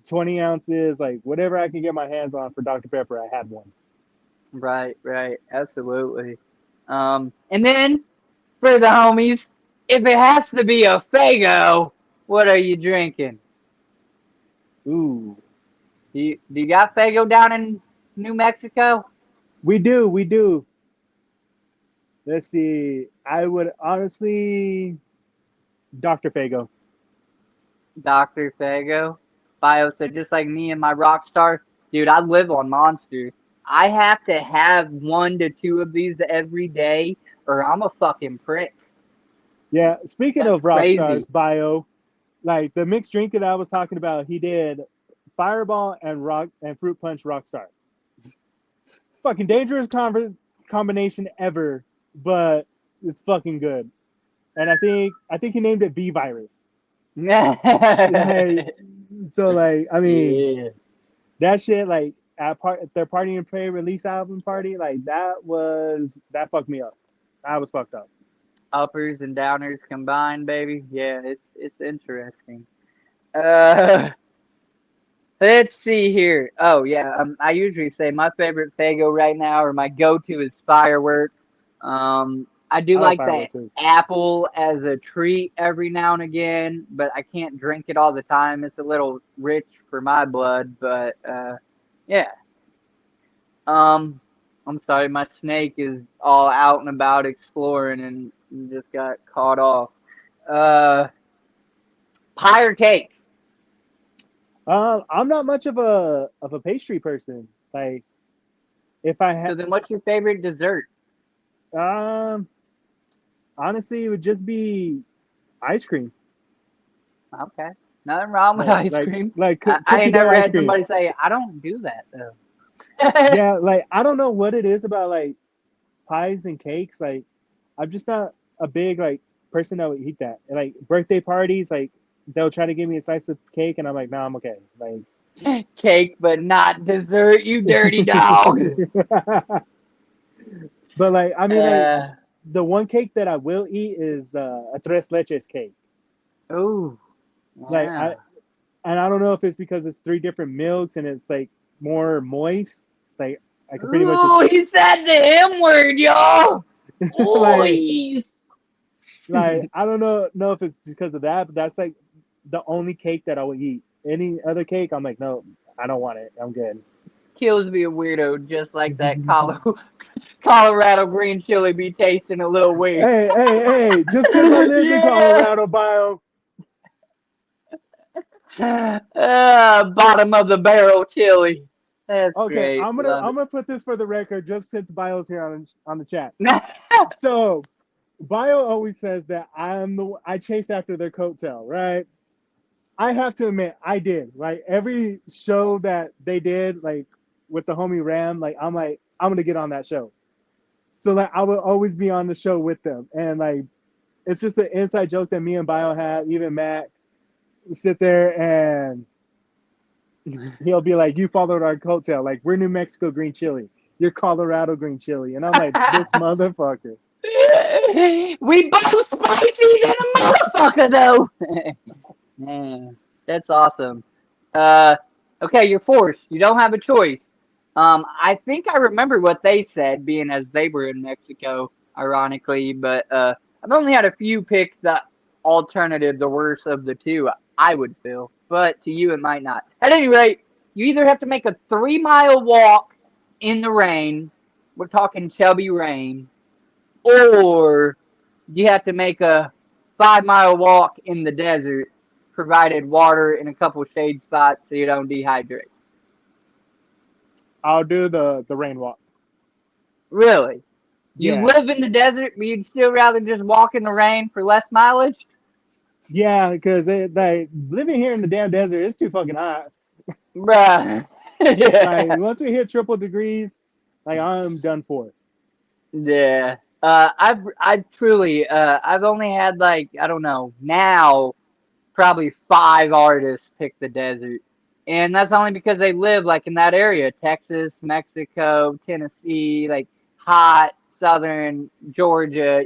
20 ounces, like whatever I can get my hands on for Dr. Pepper, I had one. Right, right, absolutely. And then for the homies, if it has to be a Fago, what are you drinking? Ooh. Do you got Fago down in New Mexico? We do. Let's see. I would honestly Dr. Fago. Dr. Fago. Bio said just like me and my Rockstar, dude, I live on Monster. I have to have 1 to 2 of these every day, or I'm a fucking prick. Yeah, speaking That's of crazy. Rockstar's bio, like the mixed drink that I was talking about, he did Fireball and Rock and Fruit Punch Rockstar. Fucking dangerous combination ever, but it's fucking good. And I think he named it V Virus. Like, Yeah. so like I mean that shit like at their Party and Pray release album party, like that fucked me up. I was fucked up. Uppers and downers combined, baby. Yeah, it's interesting. Uh, let's see here. Oh yeah, I usually say my favorite Fago right now, or my go-to is firework. I do I like like firework that too. apple as a treat every now and again, but I can't drink it all the time. It's a little rich for my blood, but yeah. Um, I'm sorry, my snake is all out and about exploring and just got caught off. Uh, pie or cake? I'm not much of a pastry person. Like if I So then, what's your favorite dessert? um honestly, it would just be ice cream. Okay, nothing wrong with Like ice like cream. like I cookie ain't dough never ice had cream. somebody say I don't do that though. Yeah, like I don't know what it is about like pies and cakes. Like I'm just not a big like person that would eat that. And, like birthday parties, like they'll try to give me a slice of cake, and I'm like, nah, I'm okay. Like, Cake, but not dessert. You dirty dog. but like I mean, like Uh, the one cake that I will eat is a tres leches cake. ooh, Like yeah. I don't know if it's because it's three different milks and it's like more moist. Like I can pretty much just Ooh, he said the M word, y'all. like Boys. I don't know if it's because of that, but that's like the only cake that I will eat. Any other cake, I'm like, no, I don't want it. I'm good. Kills me a weirdo just like that Colorado green chili be tasting a little weird. Hey! Just because I lived in Yeah. Colorado, bio. Bottom of the barrel chili. That's Okay, great. Love I'm gonna put this for the record, just since bio's here on the chat. it. So bio always says that I chase after their coattail, right? I have to admit, I did. Like every show that they did, like with the homie Ram, like I'm gonna get on that show. So like I would always be on the show with them, and like it's just an inside joke that me and Bio had. Even Matt would sit there and he'll be like, "You followed our coattail. Like we're New Mexico green chili, you're Colorado green chili," and I'm like, "This motherfucker." We both spicy than a motherfucker, though. Man, that's awesome. Uh, okay, you're forced. You don't have a choice. I think I remember what they said, being as they were in Mexico, ironically, but I've only had a few pick the alternative, the worst of the two, I would feel. But to you, it might not. At any rate, you either have to make a 3 mile walk in the rain, we're talking chubby rain, or you have to make a 5 mile walk in the desert, provided water and a couple shade spots so you don't dehydrate. I'll do the rain walk. Really? You Yeah, live in the desert, but you'd still rather just walk in the rain for less mileage? yeah, because like living here in the damn desert, it's too fucking hot. Bruh. Like Yeah. once we hit triple degrees, like I'm done for. Yeah. I've truly, I've only had like, I don't know, now probably 5 artists pick the desert. And that's only because they live like in that area, Texas, Mexico, Tennessee, like hot southern Georgia,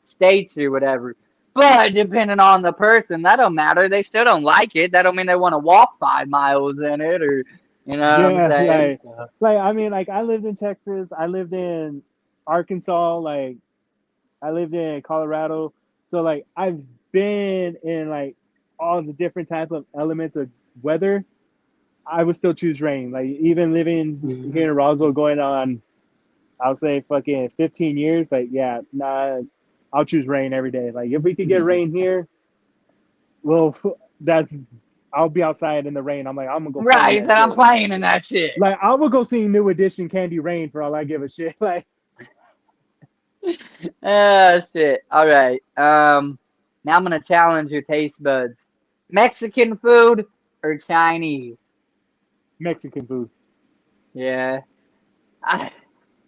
states or whatever. But depending on the person, that don't matter. They still don't like it. That don't mean they want to walk 5 miles in it, or you know what I'm Yeah, saying? So, like I mean, like I lived in Texas, I lived in Arkansas, like I lived in Colorado. So like I've been in like all the different type of elements of weather. I would still choose rain. Like even living here in Roswell, going on, I'll say fucking 15 years. Like yeah, nah, I'll choose rain every day. Like if we could get rain here, well, that's I'll be outside in the rain. I'm like I'm gonna go play in right, that that I'm shit. playing in that shit. Like I will go sing New Edition Candy Rain for all I give a shit. Like Shit. All right. Now I'm gonna challenge your taste buds. Mexican food or Chinese? Mexican food. Yeah. I,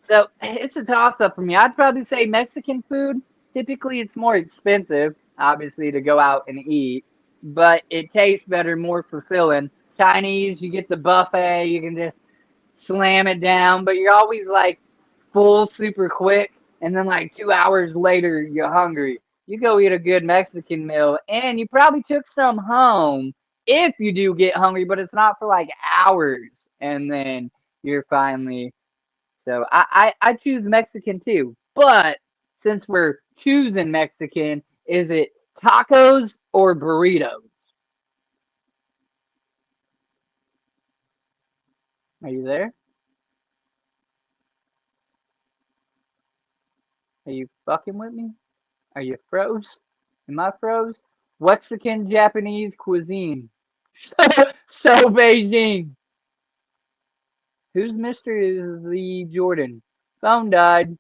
so it's a toss up for me. I'd probably say Mexican food. Typically, it's more expensive, obviously, to go out and eat, but it tastes better, more fulfilling. Chinese, you get the buffet, you can just slam it down, but you're always like full super quick, and then like 2 hours later, you're hungry. You go eat a good Mexican meal, and you probably took some home if you do get hungry, but it's not for like hours, and then you're finally. So I choose Mexican too, but since we're choosing Mexican, is it tacos or burritos? Are you there? Are you fucking with me? Are you froze? Am I froze? Mexican Japanese cuisine. So Beijing. Who's Mr. is the Jordan? Phone died.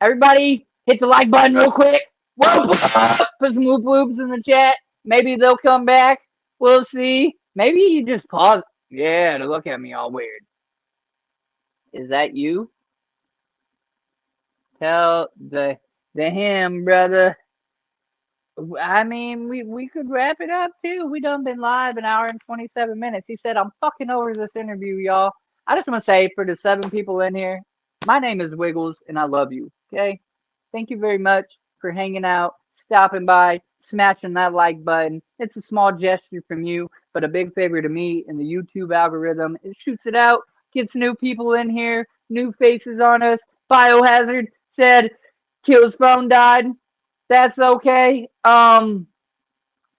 Everybody, hit the like button real quick. Whoop, whoop. Put some whoop whoops in the chat. Maybe they'll come back. We'll see. Maybe you just pause. Yeah, to look at me all weird. Is that you? Tell the him, brother. I mean, we could wrap it up too. We done been live an hour and 27 minutes. He said, I'm fucking over this interview, y'all. I just want to say for the 7 people in here, my name is Wiggles and I love you. Okay? Thank you very much for hanging out, stopping by, smashing that like button. It's a small gesture from you, but a big favor to me and the YouTube algorithm. It shoots it out, gets new people in here, new faces on us. Biohazard said, Kill's phone died. That's okay. I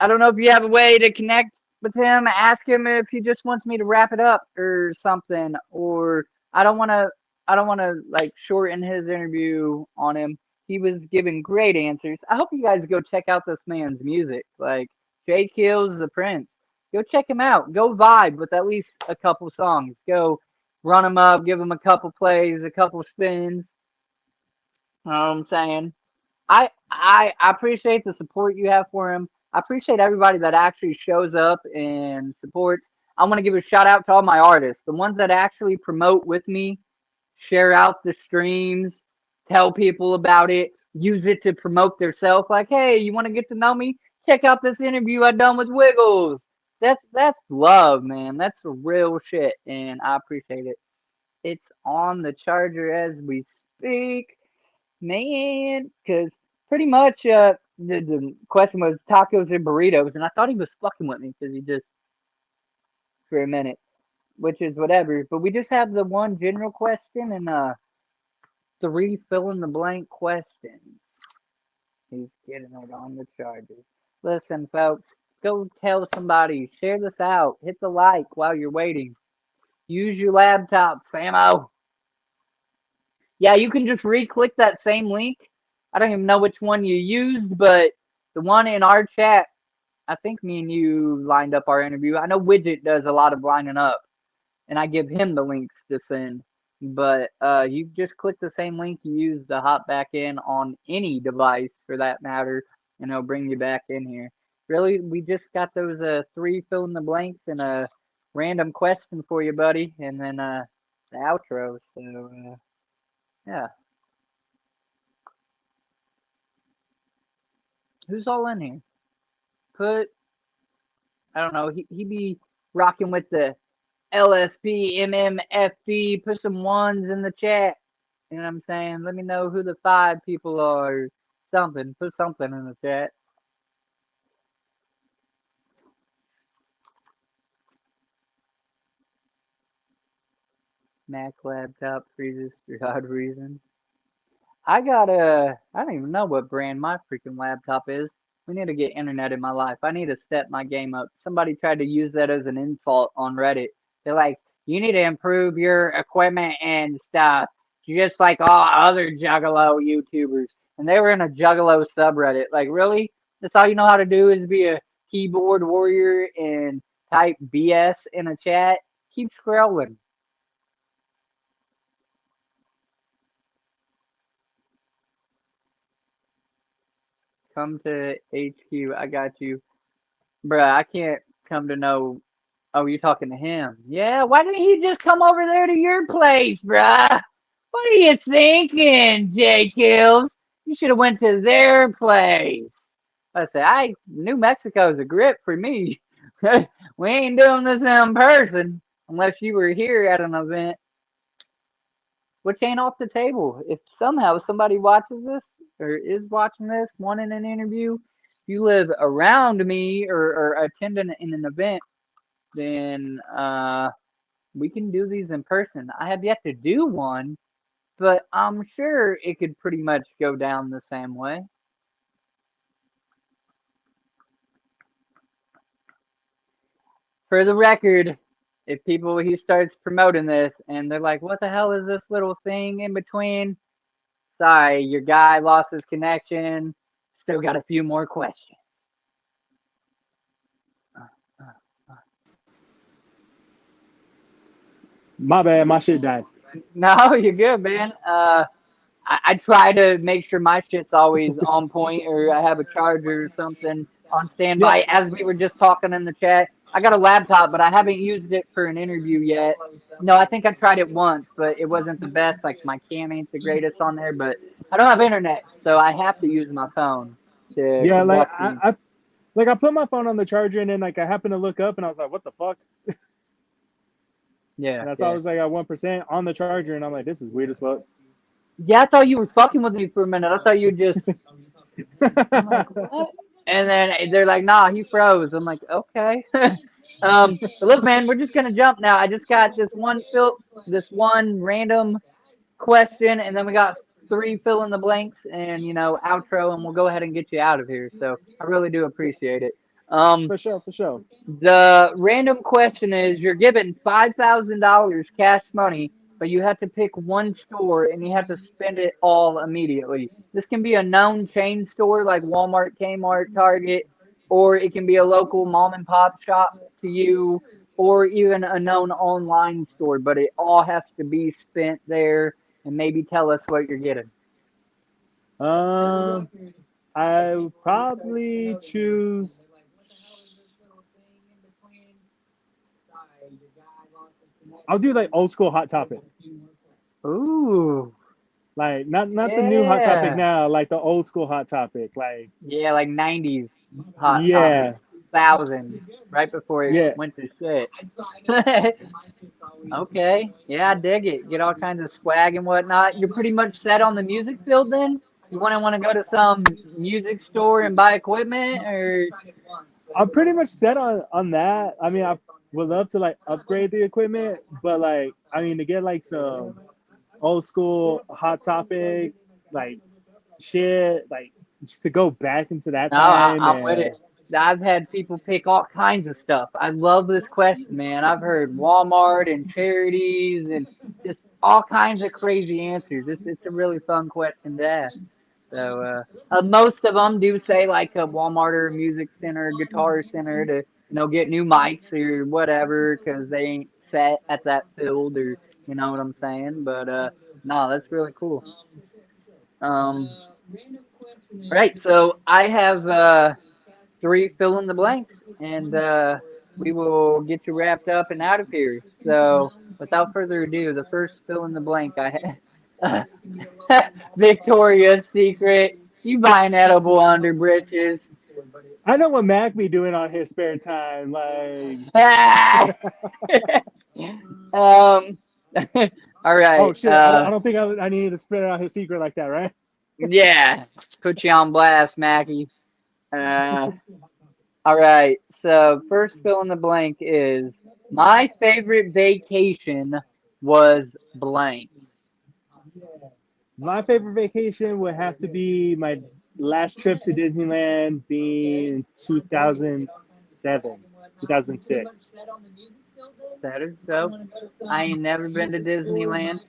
don't know if you have a way to connect with him. Ask him if he just wants me to wrap it up or something. Or I don't want to. I don't want to like shorten his interview on him. He was giving great answers. I hope you guys go check out this man's music. Like J-killz the Prince. Go check him out. Go vibe with at least a couple songs. Go run him up. Give him a couple plays, a couple spins. You know what I'm saying? I appreciate the support you have for him. I appreciate everybody that actually shows up and supports. I want to give a shout out to all my artists, the ones that actually promote with me, share out the streams, tell people about it, use it to promote themselves. Like, hey, you want to get to know me? Check out this interview I done with Wiggles. That's love, man. That's real shit, and I appreciate it. It's on the charger as we speak. Man, because pretty much the question was tacos and burritos, and I thought he was fucking with me because he just for a minute, which is whatever. But we just have the one general question and 3 fill in the blank questions. He's getting it on the charges. Listen, folks, go tell somebody, share this out, hit the like while you're waiting. Use your laptop, famo. Yeah, you can just re-click that same link. I don't even know which one you used, but the one in our chat, I think me and you lined up our interview. I know Widget does a lot of lining up, and I give him the links to send. But you just click the same link you use to hop back in on any device for that matter, and it'll bring you back in here. Really, we just got those three fill in the blanks and a random question for you, buddy, and then the outro. So yeah, who's all in here? Put I don't know. He be rocking with the LSP, MMFB. Put some ones in the chat. You know what I'm saying? Let me know who the five people are. Something. Put something in the chat. Mac laptop freezes for odd reasons. I got I don't even know what brand my freaking laptop is. We need to get internet in my life. I need to step my game up. Somebody tried to use that as an insult on Reddit. They're like, you need to improve your equipment and stuff. Just like all other Juggalo YouTubers. And they were in a Juggalo subreddit. Like, really? That's all you know how to do is be a keyboard warrior and type BS in a chat? Keep scrolling. Come to HQ. I got you. Bruh, I can't come to know. Oh, you're talking to him. Yeah, why didn't he just come over there to your place, bruh? What are you thinking, J-killz? You should have went to their place. I say, New Mexico's a grip for me. We ain't doing this in person unless you were here at an event, which ain't off the table. If somehow somebody watches this or is watching this, wanting an interview, you live around me or attending in an event, then we can do these in person. I have yet to do one, but I'm sure it could pretty much go down the same way. For the record, if he starts promoting this and they're like, what the hell is this little thing in between? Sorry, your guy lost his connection. Still got a few more questions. My bad, my shit died. No, you're good, man. I try to make sure my shit's always on point or I have a charger or something on Yeah, standby. As we were just talking in the chat, I got a laptop, but I haven't used it for an interview yet. No, I think I tried it once, but it wasn't the best. Like my cam ain't the greatest on there, but I don't have internet, so I have to use my phone to yeah. Like conduct these. I put my phone on the charger and then like I happened to look up and I was like, what the fuck? Yeah, And I saw it yeah. was like at 1% on the charger and I'm like, this is weird as fuck. Yeah, I thought you were fucking with me for a minute. I thought you just. I'm like, what? And then they're like, nah, he froze. I'm like, okay. But look, man, we're just gonna jump now. I just got this one random question, and then we got three fill in the blanks, and outro, and we'll go ahead and get you out of here. So I really do appreciate it. For sure, for sure. The random question is: you're given $5,000 cash money, but you have to pick one store and you have to spend it all immediately. This can be a known chain store like Walmart, Kmart, Target, or it can be a local mom and pop shop to you, or even a known online store. But it all has to be spent there, and maybe tell us what you're getting. Um, I would probably choose. I'll do like old school Hot Topic. Ooh, Like not the new Hot Topic yeah. now, like the old school Hot Topic. Like Yeah, like 90s Hot yeah, Topics, 2000, right before it yeah. went to shit. Okay, yeah, I dig it. Get all kinds of swag and whatnot. You're pretty much set on the music field then? You want to go to some music store and buy equipment, or I'm pretty much set on that. I mean, I would love to like upgrade the equipment, but like I mean to get like some old school Hot Topic like shit, like just to go back into that no? time I'm with it. and I've had people pick all kinds of stuff. I love this question, man. I've heard Walmart and charities and just all kinds of crazy answers. It's a really fun question to ask. So most of them do say like a Walmart or music center, guitar center to get new mics or whatever because they ain't set at that field or you know what I'm saying. But no, that's really cool. Um, right. So I have three fill in the blanks, and we will get you wrapped up and out of here. So without further ado, the first fill in the blank I have. Victoria's Secret. You buying edible under britches. I know what Mac be doing on his spare time. Like, Ah! um, all oh right. shit, I don't think I need to spread out his secret like that, right? Yeah. Put you on blast, Mackie. Uh, all right. So first fill in the blank is my favorite vacation was blank. My favorite vacation would have to be my last trip to Disneyland being 2007, 2006. That is dope. I ain't never been to Disneyland.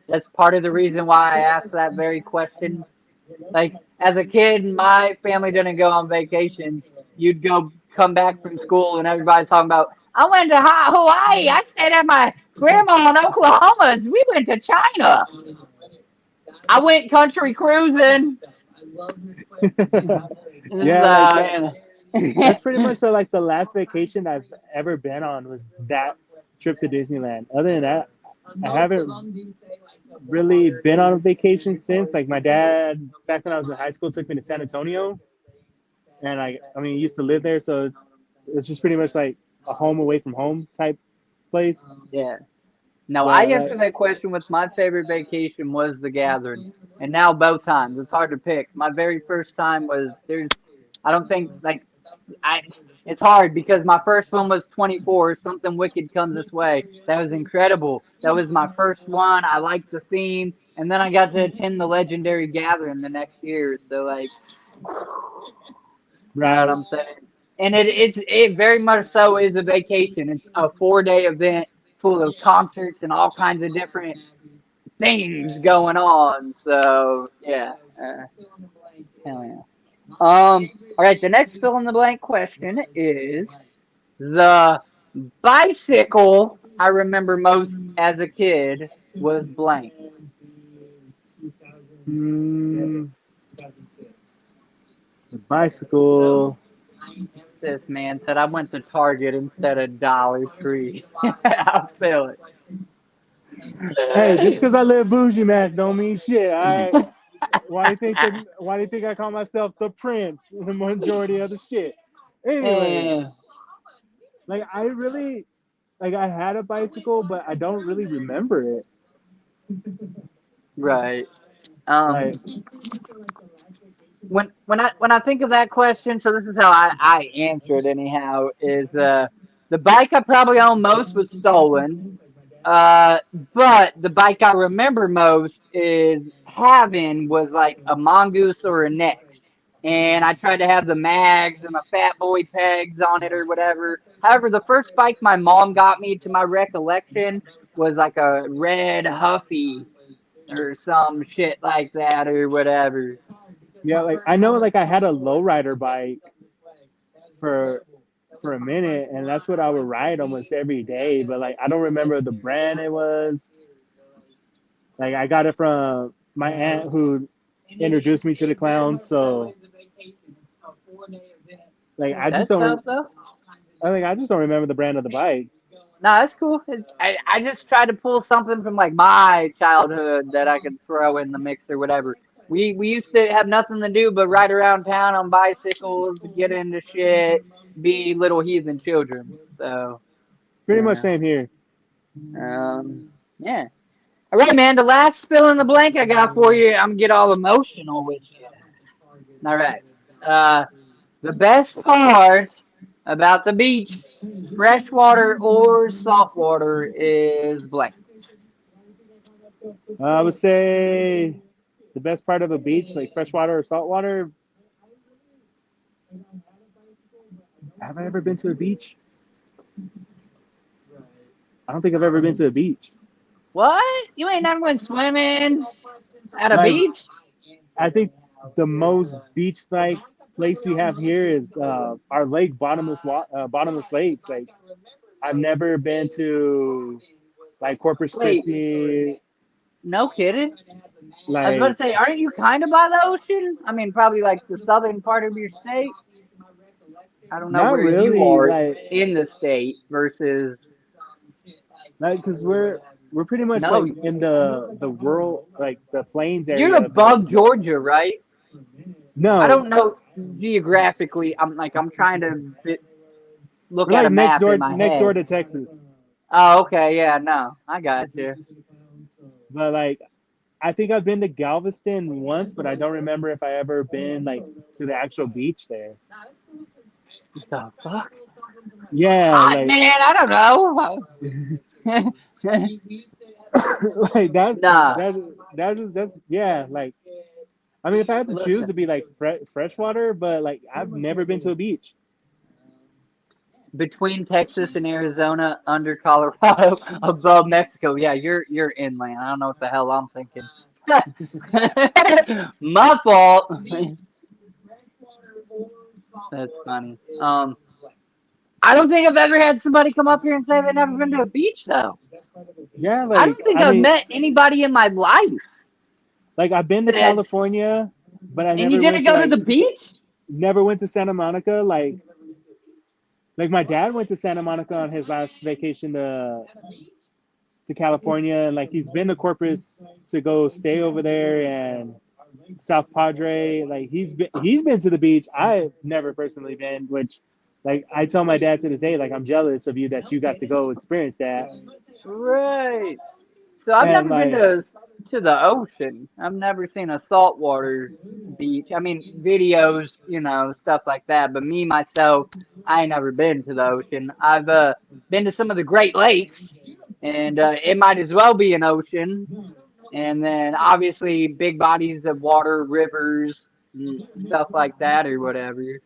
That's part of the reason why I asked that very question. Like as a kid, my family didn't go on vacations. You'd go come back from school and everybody's talking about, I went to Hawaii. I stayed at my grandma in Oklahoma. We went to China. I went country cruising. Yeah, like So, that. That's pretty much so. Like the last vacation I've ever been on was that trip to Disneyland. Other than that, I haven't really been on a vacation since. Like my dad, back when I was in high school, took me to San Antonio, and I mean, he used to live there, so it's just pretty much like a home away from home type place. yeah. No, I But like, answered that question with my favorite vacation was the gathering. And now both times. It's hard to pick. My very first time was I don't think like I it's hard because my first one was 24, Something Wicked Comes This Way. That was incredible. That was my first one. I liked the theme. And then I got to attend the legendary gathering the next year. So like you know what right, I'm saying? And it very much so is a vacation. It's a 4-day event full of concerts and all kinds of different things going on. So yeah, hell yeah. All right. The next fill in the blank question is the bicycle I remember most as a kid was blank. mm, the bicycle. This man said I went to Target instead of Dollar Tree. I feel Hey, just it. because I live bougie, Mac, don't mean shit. I why do you think I call myself the prince the majority of the shit? Anyway, Eh, like I really like I had a bicycle, but I don't really remember it. right. Like When I think of that question, so this is how I answer it anyhow, is the bike I probably own most was stolen. Uh, but the bike I remember most is having was like a mongoose or a Nex. And I tried to have the mags and the fat boy pegs on it or whatever. However, the first bike my mom got me to my recollection was like a red Huffy or some shit like that or whatever. yeah, like I know like I had a lowrider bike for for a minute, and that's what I would ride almost every day. But like I don't remember the brand it was. Like I got it from my aunt who introduced me to the clowns. So like I just That's don't. dope though. I just don't remember the brand of the bike. No, that's cool. I just tried to pull something from like my childhood that I could throw in the mix or whatever. We used to have nothing to do but ride around town on bicycles, get into shit, be little heathen children. So Pretty much yeah, same here. yeah. All right, man. The last fill in the blank I got for you. I'm gonna get all emotional with you. All right. Uh, the best part about the beach, freshwater or saltwater, is blank. I would say the best part of a beach, like freshwater or saltwater. Have I ever been to a beach? I don't think I've ever been to a beach. What? You ain't never went swimming at a Like beach? I think the most beach-like place we have here is our lake, bottomless lakes. Like I've never been to like Corpus Wait, Christi. no kidding. I was about to Like say, aren't you kind of by the ocean? I mean, probably like the southern part of your state. I don't know not where you really. are in the state versus. Because we're pretty much No, like in the rural, like the plains you're area of New above Mexico. Georgia, right? I No, don't know geographically. I'm trying to look we're at like a map in my next door head. to Texas. Oh, okay, yeah, no, I got you. But like I think I've been to Galveston once, but I don't remember if I ever been like to the actual beach there. What the fuck? Yeah, like Man, I don't know. like Nah, that's yeah. Like I mean, if I had to choose, listen. it'd be like freshwater, but like I've never been to a beach. Between Texas and Arizona, under Colorado, above Mexico. Yeah, you're inland. I don't know what the hell I'm thinking. My fault. That's funny. I don't think I've ever had somebody come up here and say they've never been to a beach though. Yeah, I like don't think I I've mean, met anybody in my life like I've been to that's. California, but I And you never didn't went to go to like the beach? never went to Santa Monica. Like my dad went to Santa Monica on his last vacation to California, and like he's been to Corpus to go stay over there and South Padre. Like he's been to the beach. I've never personally been, which like I tell my dad to this day, like I'm jealous of you that you got to go experience that. Right. So I've And never been like to the ocean. I've never seen a saltwater beach. I mean, videos, stuff like that. But me myself, I ain't never been to the ocean. I've been to some of the Great Lakes, and it might as well be an ocean. And then obviously big bodies of water, rivers, and stuff like that, or whatever.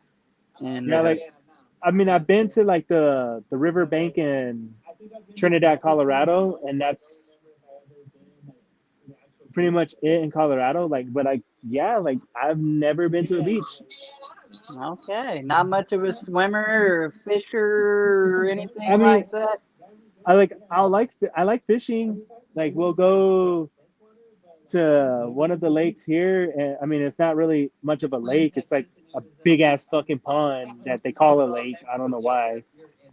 And yeah, like I mean I've been to like the river bank in Trinidad, Colorado, and that's pretty much it in Colorado. Like, but like, yeah, like I've never been to a beach. okay, not much of a swimmer or a fisher or I anything mean, like that. I like fishing. Like, we'll go to one of the lakes here, and I mean, it's not really much of a lake. It's like a big ass fucking pond that they call a lake. I don't know why,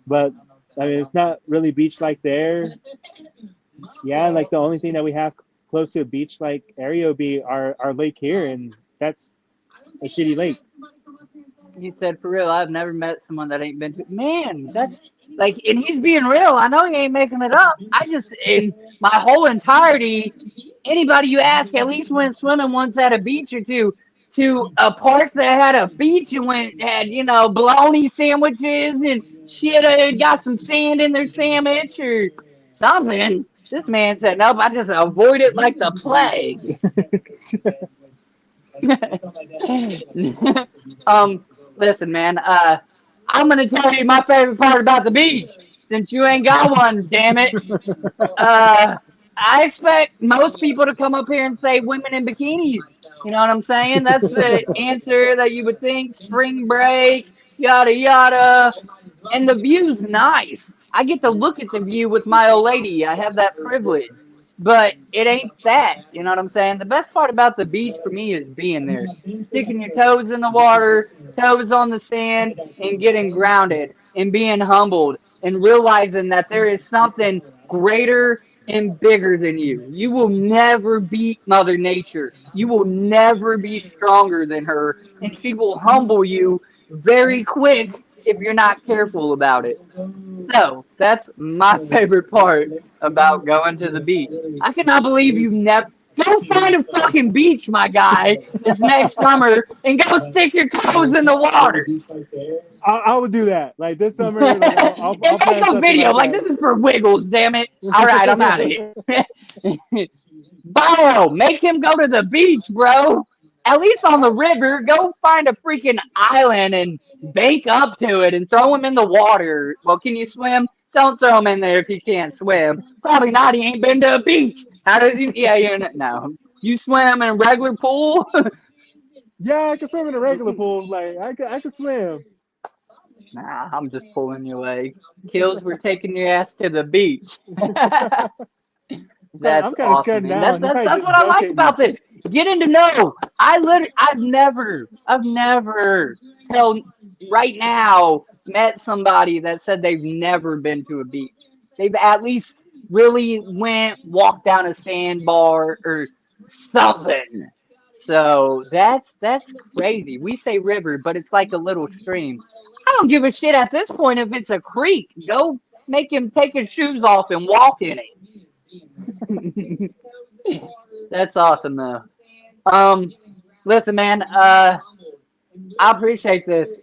but I mean, it's not really beach like there. Yeah, like the only thing that we have close to a beach like area would be our lake here, and that's a shitty lake. He said, for real, I've never met someone that ain't been to. Man, that's like, and he's being real. I know he ain't making it up. I just, in my whole entirety, anybody you ask at least went swimming once at a beach or two, to a park that had a beach and had, bologna sandwiches and shit, got some sand in their sandwich or something. This man said, nope, I just avoid it like the plague. Listen, man. I'm gonna tell you my favorite part about the beach, since you ain't got one. Damn it. Uh, I expect most people to come up here and say women in bikinis. You know what I'm saying? That's the answer that you would think. Spring break, yada yada, and the view's nice. I get to look at the view with my old lady. I have that privilege. But it ain't that. You know what I'm saying? The best part about the beach for me is being there. Sticking your toes in the water, toes on the sand, and getting grounded and being humbled and realizing that there is something greater and bigger than you. You will never beat Mother Nature. You will never be stronger than her. And she will humble you very quick if you're not careful about it. So that's my favorite part about going to the beach. I cannot believe you never go find a fucking beach, my guy, this next summer and go stick your toes in the water. I would do that. Like this summer, like I'll And plan make a something video. like Like, that. this is for Wiggles, damn it. All right, I'm out of here. Bio, make him go to the beach, bro. At least on the river, go find a freaking island and bank up to it and throw him in the water. Well, can you swim? Don't throw him in there if you can't swim. Probably not. He ain't been to a beach. How does he? Yeah, no. You swim in a regular pool? Yeah, I can swim in a regular pool. Like I could swim. Nah, I'm just pulling your leg. Kills, we're taking your ass to the beach. That's I'm kind of awesome, scared man. now. That's He that's probably that's just what I like rotate me. about this. Getting to know. I've never till right now met somebody that said they've never been to a beach. They've at least really went walked down a sandbar or something. So that's crazy. We say river, but it's like a little stream. I don't give a shit at this point if it's a creek. Go make him take his shoes off and walk in it. That's awesome though. Um, listen, man. I appreciate this.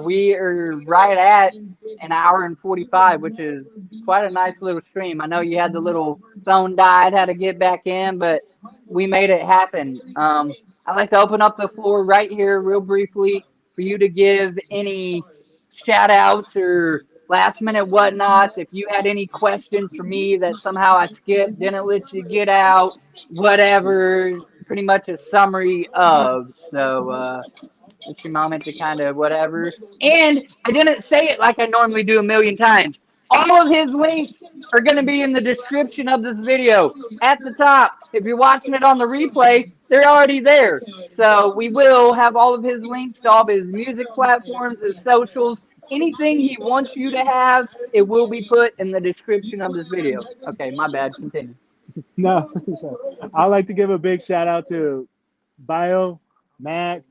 We are right at an hour and 45, which is quite a nice little stream. I know you had the little phone died, had to get back in, but we made it happen. I'd like to open up the floor right here, real briefly, for you to give any shout outs or last minute whatnots. If you had any questions for me that somehow I skipped, didn't let you get out, whatever, pretty much a summary of. So, it's your moment to kind of whatever. And I didn't say it like I normally do a million times. All of his links are going to be in the description of this video at the top. If you're watching it on the replay, they're already there. So we will have all of his links to all of his music platforms, his socials, anything he wants you to have, it will be put in the description of this video. Okay, my bad. Continue. No, I'd like to give a big shout out to Bio Mac,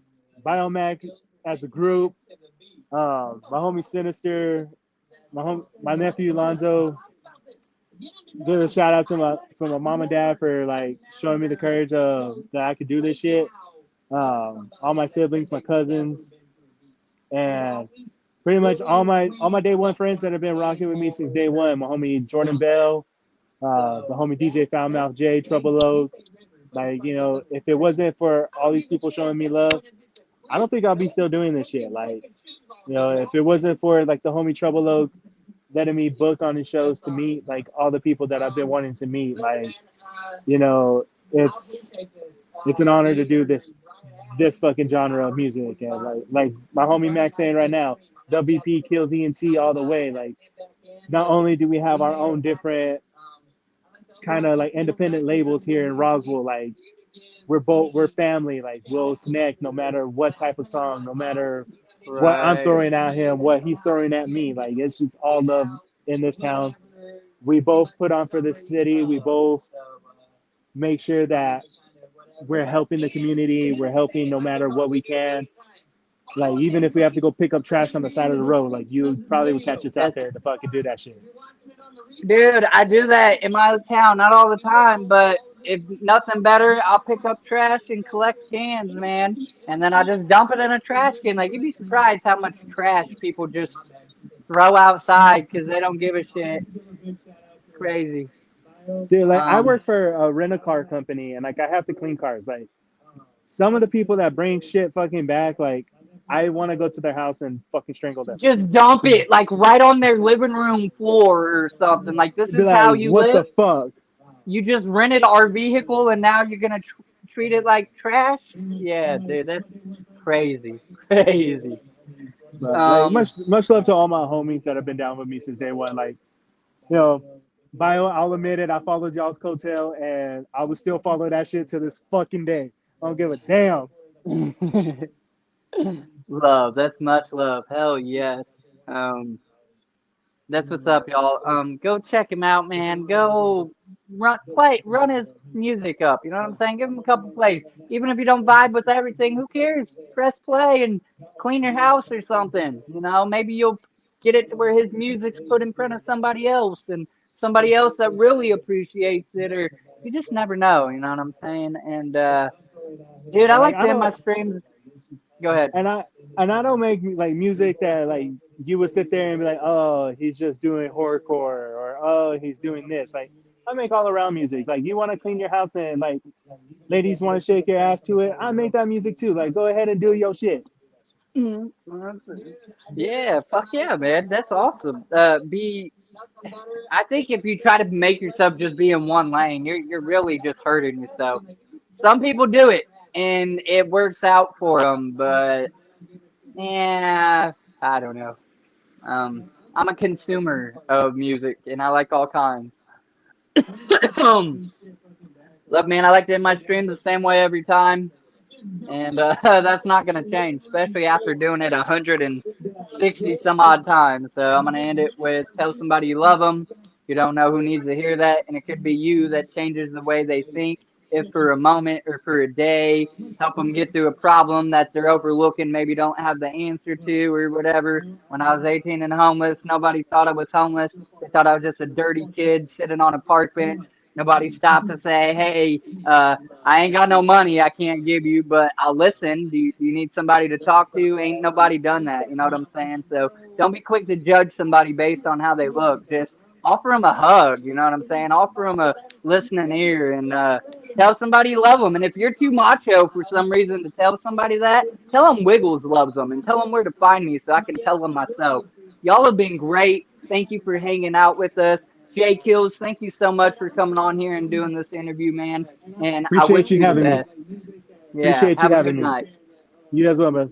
Biomac as the group. My homie Sinister, my nephew Lonzo. Give a shout out to my mom and dad for like showing me the courage that I could do this shit. All my siblings, my cousins, and pretty much all my day one friends that have been rocking with me since day one. My homie Jordan Bell, the homie DJ Foulmouth J, Trouble Oak. Like, if it wasn't for all these people showing me love, I don't think I'll be still doing this shit. Like, if it wasn't for like the homie Trouble Oak letting me book on his shows to meet like all the people that I've been wanting to meet, like, you know, it's it's an honor to do this fucking genre of music. And like my homie Max saying right now, WP kills ENT all the way. Like, not only do we have our own different kind of like independent labels here in Roswell, like we're family. Like, we'll connect no matter what type of song, no matter what I'm Right. throwing at him, what he's throwing at me. Like, it's just all love in this town. We both put on for this city. We both make sure that we're helping the community. We're helping no matter what we can. Like, even if we have to go pick up trash on the side of the road, like, you probably would catch us out That's there to fucking do that shit. Dude, I do that in my town, not all the time, but if nothing better, I'll pick up trash and collect cans, man. And then I just dump it in a trash can. Like, you'd be surprised how much trash people just throw outside because they don't give a shit. Crazy. Dude, like, I Um, work for a rent a car company, and like I have to clean cars. Like, some of the people that bring shit fucking back, like, I want to go to their house and fucking strangle them. just dump it, like, right on their living room floor or something. Like, this Be is like, how you what the live. fuck? You just rented our vehicle and now you're gonna treat it like trash? Yeah, dude, that's crazy. Crazy. But like, Um, much love to all my homies that have been down with me since day one. Like, you know, Bio, I'll admit it, I followed y'all's coattail, and I will still follow that shit to this fucking day. I don't give a damn. love, that's much love. Hell yes. Um, that's what's up, y'all. Go check him out, man. Go run his music up. You know what I'm saying? Give him a couple plays. Even if you don't vibe with everything, who cares? Press play and clean your house or something. You know, maybe you'll get it to where his music's put in front of somebody else and somebody else that really appreciates it, or you just never know. You know what I'm saying? And dude, I And like, like I to end my don't, streams. Go ahead. and I don't make like music that like you would sit there and be like, oh, he's just doing horrorcore, or oh, he's doing this. Like, I make all around music. Like, you want to clean your house and like ladies want to shake your ass to it, I make that music too. Like, go ahead and do your shit. Mhm. Yeah, fuck yeah, man. That's awesome. I think if you try to make yourself just be in one lane, you're really just hurting yourself. Some people do it. and it works out for them. But yeah, I don't know. I'm a consumer of music, and I like all kinds. Look, man, I like to end my streams the same way every time, and that's not going to change, especially after doing it 160 some odd times. So I'm going to end it with tell somebody you love them. You don't know who needs to hear that, and it could be you that changes the way they think, if for a moment or for a day. Help them get through a problem that they're overlooking, maybe don't have the answer to or whatever. When I was 18 and homeless, nobody thought I was homeless. They thought I was just a dirty kid sitting on a park bench. Nobody stopped to say, hey, I ain't got no money I can't give you, but I'll listen. Do you need somebody to talk to? Ain't nobody done that. You know what I'm saying? So don't be quick to judge somebody based on how they look. Just offer them a hug. You know what I'm saying? Offer them a listening ear and tell somebody you love them. And if you're too macho for some reason to tell somebody that, tell them Wiggles loves them and tell them where to find me so I can tell them myself. Y'all have been great. Thank you for hanging out with us. J-killz, thank you so much for coming on here and doing this interview, man. And I Appreciate wish you you the having me. best. Yeah, Appreciate you have a having good me. night. You as well, man.